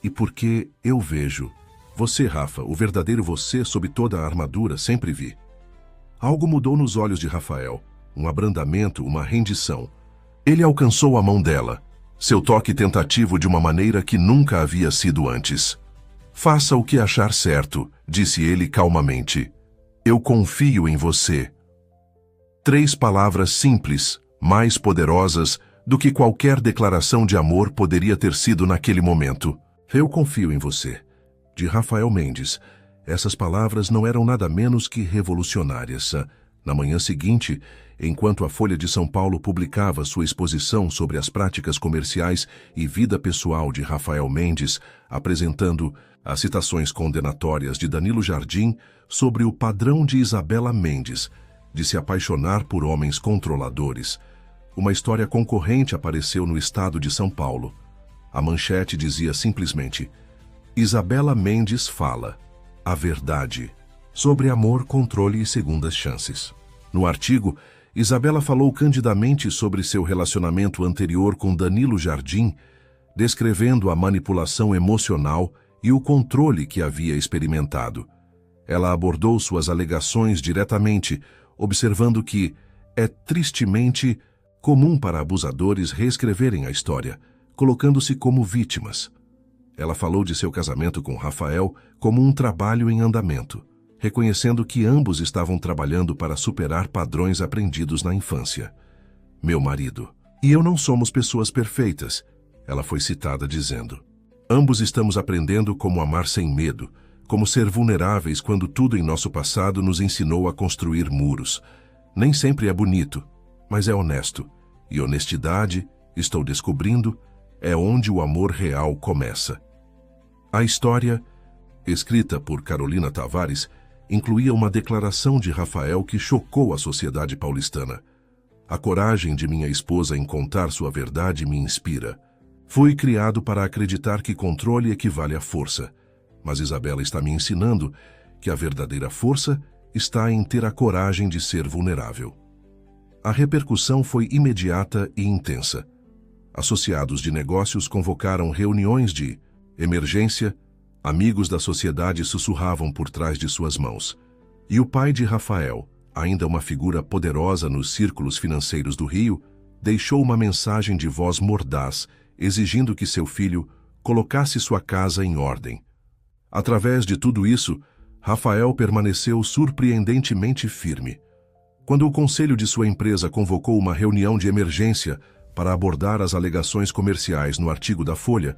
E porque eu vejo. Você, Rafa, o verdadeiro você sob toda a armadura, sempre vi. Algo mudou nos olhos de Rafael. Um abrandamento, uma rendição. Ele alcançou a mão dela. seu toque tentativo de uma maneira que nunca havia sido antes. Faça o que achar certo, disse ele calmamente. Eu confio em você. 3 palavras simples, mais poderosas do que qualquer declaração de amor poderia ter sido naquele momento. Eu confio em você, de Rafael Mendes. Essas palavras não eram nada menos que revolucionárias. Na manhã seguinte, enquanto a Folha de São Paulo publicava sua exposição sobre as práticas comerciais e vida pessoal de Rafael Mendes, apresentando as citações condenatórias de Danilo Jardim sobre o padrão de Isabela Mendes, de se apaixonar por homens controladores, uma história concorrente apareceu no estado de São Paulo. A manchete dizia simplesmente: Isabela Mendes fala a verdade sobre amor, controle e segundas chances. No artigo, Isabela falou candidamente sobre seu relacionamento anterior com Danilo Jardim, descrevendo a manipulação emocional e o controle que havia experimentado. Ela abordou suas alegações diretamente, observando que é tristemente comum para abusadores reescreverem a história, colocando-se como vítimas. Ela falou de seu casamento com Rafael como um trabalho em andamento, reconhecendo que ambos estavam trabalhando para superar padrões aprendidos na infância. Meu marido e eu não somos pessoas perfeitas, ela foi citada dizendo. Ambos estamos aprendendo como amar sem medo, como ser vulneráveis quando tudo em nosso passado nos ensinou a construir muros. Nem sempre é bonito, mas é honesto. E honestidade, estou descobrindo, é onde o amor real começa. A história, escrita por Carolina Tavares, incluía uma declaração de Rafael que chocou a sociedade paulistana. A coragem de minha esposa em contar sua verdade me inspira. Fui criado para acreditar que controle equivale à força, mas Isabela está me ensinando que a verdadeira força está em ter a coragem de ser vulnerável. A repercussão foi imediata e intensa. Associados de negócios convocaram reuniões de emergência, amigos da sociedade sussurravam por trás de suas mãos. E o pai de Rafael, ainda uma figura poderosa nos círculos financeiros do Rio, deixou uma mensagem de voz mordaz, exigindo que seu filho colocasse sua casa em ordem. Através de tudo isso, Rafael permaneceu surpreendentemente firme. Quando o conselho de sua empresa convocou uma reunião de emergência para abordar as alegações comerciais no artigo da Folha,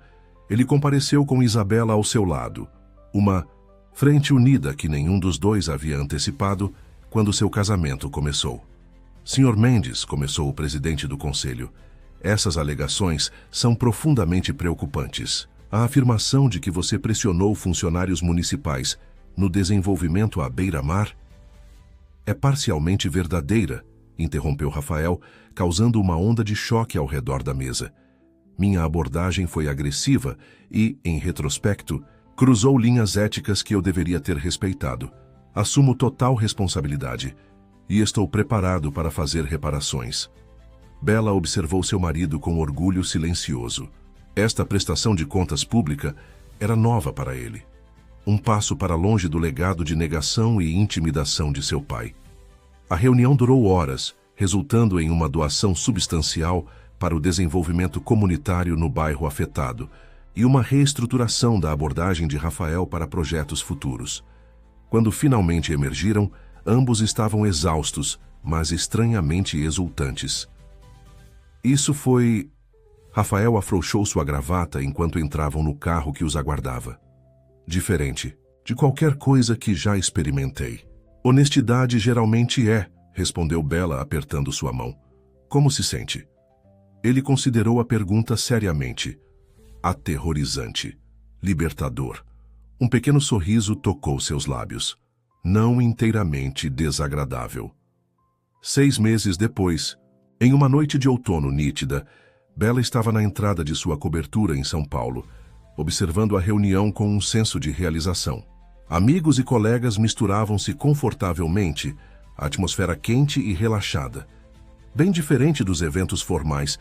ele compareceu com Isabela ao seu lado, uma frente unida que nenhum dos dois havia antecipado quando seu casamento começou. Senhor Mendes, começou o presidente do conselho, essas alegações são profundamente preocupantes. A afirmação de que você pressionou funcionários municipais no desenvolvimento à beira-mar é parcialmente verdadeira, interrompeu Rafael, causando uma onda de choque ao redor da mesa. Minha abordagem foi agressiva e, em retrospecto, cruzou linhas éticas que eu deveria ter respeitado. Assumo total responsabilidade e estou preparado para fazer reparações. Bela observou seu marido com orgulho silencioso. Esta prestação de contas pública era nova para ele. Um passo para longe do legado de negação e intimidação de seu pai. A reunião durou horas, resultando em uma doação substancial para o desenvolvimento comunitário no bairro afetado e uma reestruturação da abordagem de Rafael para projetos futuros. Quando finalmente emergiram, ambos estavam exaustos, mas estranhamente exultantes. Isso foi... Rafael afrouxou sua gravata enquanto entravam no carro que os aguardava. Diferente de qualquer coisa que já experimentei. Honestidade geralmente é, respondeu Bela apertando sua mão. Como se sente? Ele considerou a pergunta seriamente. Aterrorizante. Libertador. Um pequeno sorriso tocou seus lábios. Não inteiramente desagradável. 6 meses depois, em uma noite de outono nítida, Bela estava na entrada de sua cobertura em São Paulo, observando a reunião com um senso de realização. Amigos e colegas misturavam-se confortavelmente, a atmosfera quente e relaxada. Bem diferente dos eventos formais,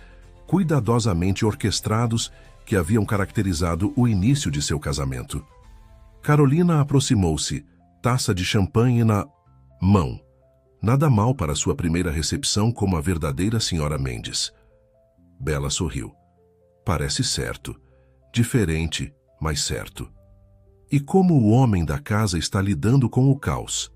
cuidadosamente orquestrados que haviam caracterizado o início de seu casamento. Carolina aproximou-se, taça de champanhe na mão. Nada mal para sua primeira recepção como a verdadeira senhora Mendes. Bela sorriu. Parece certo. Diferente, mas certo. E como o homem da casa está lidando com o caos?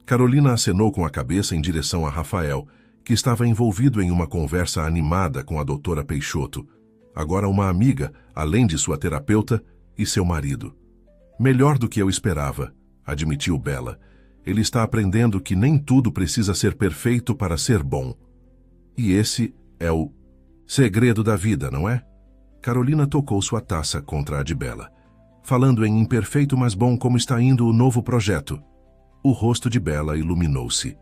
Carolina acenou com a cabeça em direção a Rafael, que estava envolvido em uma conversa animada com a doutora Peixoto, agora uma amiga, além de sua terapeuta, e seu marido. Melhor do que eu esperava, admitiu Bella. Ele está aprendendo que nem tudo precisa ser perfeito para ser bom. E esse é o segredo da vida, não é? Carolina tocou sua taça contra a de Bella. Falando em imperfeito mas bom, como está indo o novo projeto? O rosto de Bella iluminou-se.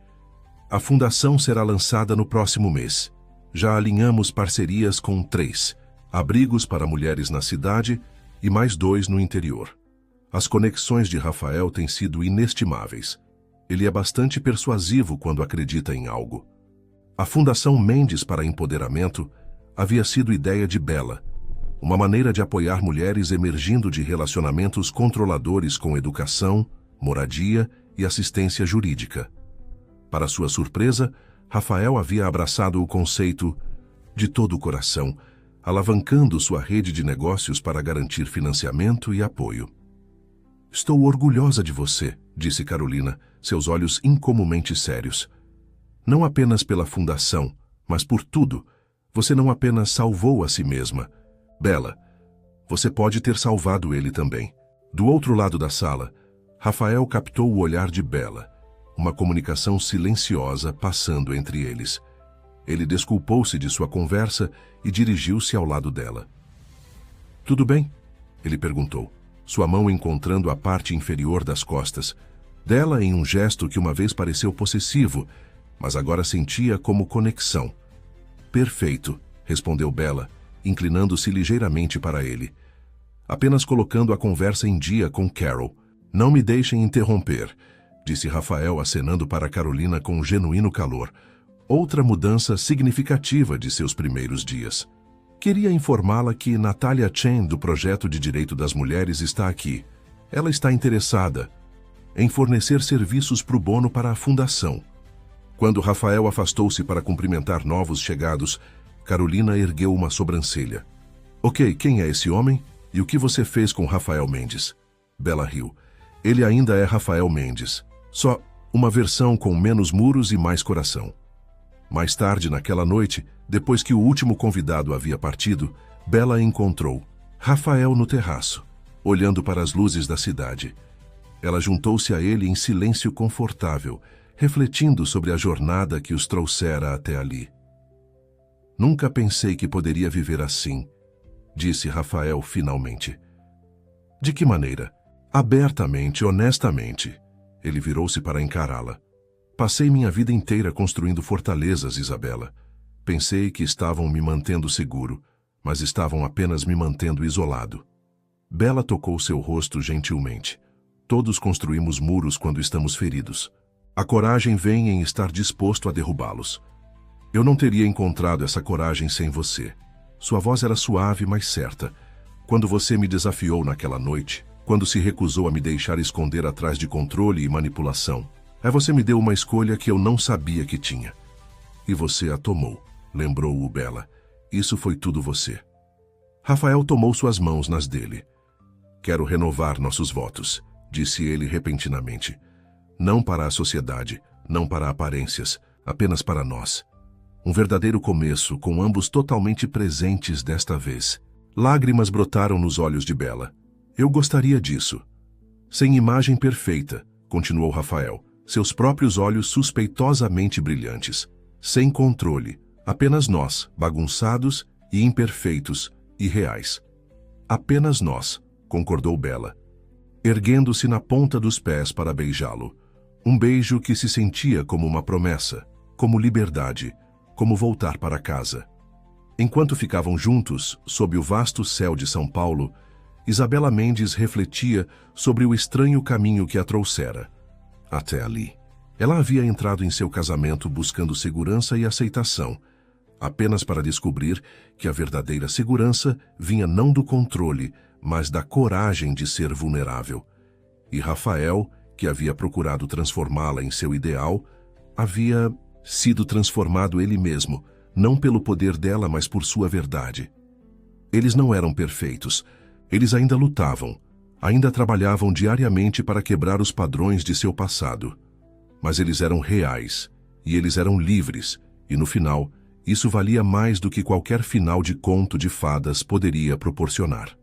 A fundação será lançada no próximo mês. Já alinhamos parcerias com 3 abrigos para mulheres na cidade e mais 2 no interior. As conexões de Rafael têm sido inestimáveis. Ele é bastante persuasivo quando acredita em algo. A Fundação Mendes para Empoderamento havia sido ideia de Bella, uma maneira de apoiar mulheres emergindo de relacionamentos controladores com educação, moradia e assistência jurídica. Para sua surpresa, Rafael havia abraçado o conceito de todo o coração, alavancando sua rede de negócios para garantir financiamento e apoio. Estou orgulhosa de você, disse Carolina, seus olhos incomumente sérios. Não apenas pela fundação, mas por tudo. Você não apenas salvou a si mesma. Bella, você pode ter salvado ele também. Do outro lado da sala, Rafael captou o olhar de Bella, uma comunicação silenciosa passando entre eles. Ele desculpou-se de sua conversa e dirigiu-se ao lado dela. Tudo bem? Ele perguntou, sua mão encontrando a parte inferior das costas, dela em um gesto que uma vez pareceu possessivo, mas agora sentia como conexão. Perfeito, respondeu Bella, inclinando-se ligeiramente para ele. Apenas colocando a conversa em dia com Carol. Não me deixem interromper, disse Rafael acenando para Carolina com genuíno calor. Outra mudança significativa de seus primeiros dias. Queria informá-la que Natália Chen, do Projeto de Direito das Mulheres, está aqui. Ela está interessada em fornecer serviços pro bono para a fundação. Quando Rafael afastou-se para cumprimentar novos chegados, Carolina ergueu uma sobrancelha. Ok, quem é esse homem? E o que você fez com Rafael Mendes? Bella riu. Ele ainda é Rafael Mendes. Só uma versão com menos muros e mais coração. Mais tarde, naquela noite, depois que o último convidado havia partido, Bella encontrou Rafael no terraço, olhando para as luzes da cidade. Ela juntou-se a ele em silêncio confortável, refletindo sobre a jornada que os trouxera até ali. Nunca pensei que poderia viver assim, disse Rafael finalmente. De que maneira? Abertamente, honestamente. Ele virou-se para encará-la. Passei minha vida inteira construindo fortalezas, Isabela. Pensei que estavam me mantendo seguro, mas estavam apenas me mantendo isolado. Bella tocou seu rosto gentilmente. Todos construímos muros quando estamos feridos. A coragem vem em estar disposto a derrubá-los. Eu não teria encontrado essa coragem sem você. Sua voz era suave, mas certa. Quando você me desafiou naquela noite, quando se recusou a me deixar esconder atrás de controle e manipulação, aí você me deu uma escolha que eu não sabia que tinha. E você a tomou, lembrou-o Bella. Isso foi tudo você. Rafael tomou suas mãos nas dele. Quero renovar nossos votos, disse ele repentinamente. Não para a sociedade, não para aparências, apenas para nós. Um verdadeiro começo, com ambos totalmente presentes desta vez. Lágrimas brotaram nos olhos de Bella. Eu gostaria disso. Sem imagem perfeita, continuou Rafael, seus próprios olhos suspeitosamente brilhantes. Sem controle, apenas nós, bagunçados e imperfeitos e reais. Apenas nós, concordou Bella, erguendo-se na ponta dos pés para beijá-lo. Um beijo que se sentia como uma promessa, como liberdade, como voltar para casa. Enquanto ficavam juntos, sob o vasto céu de São Paulo, Isabela Mendes refletia sobre o estranho caminho que a trouxera. Até ali. Ela havia entrado em seu casamento buscando segurança e aceitação, apenas para descobrir que a verdadeira segurança vinha não do controle, mas da coragem de ser vulnerável. E Rafael, que havia procurado transformá-la em seu ideal, havia sido transformado ele mesmo, não pelo poder dela, mas por sua verdade. Eles não eram perfeitos. Eles ainda lutavam, ainda trabalhavam diariamente para quebrar os padrões de seu passado. Mas eles eram reais, e eles eram livres, e no final, isso valia mais do que qualquer final de conto de fadas poderia proporcionar.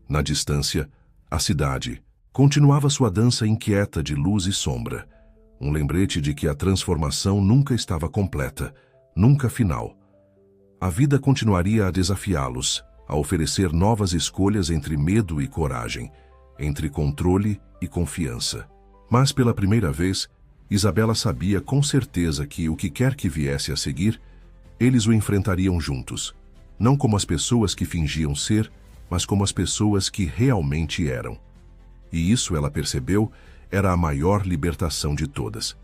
Na distância, a cidade continuava sua dança inquieta de luz e sombra, um lembrete de que a transformação nunca estava completa, nunca final. A vida continuaria a desafiá-los, a oferecer novas escolhas entre medo e coragem, entre controle e confiança. Mas pela primeira vez, Isabela sabia com certeza que o que quer que viesse a seguir, eles o enfrentariam juntos, não como as pessoas que fingiam ser, mas como as pessoas que realmente eram. E isso, ela percebeu, era a maior libertação de todas.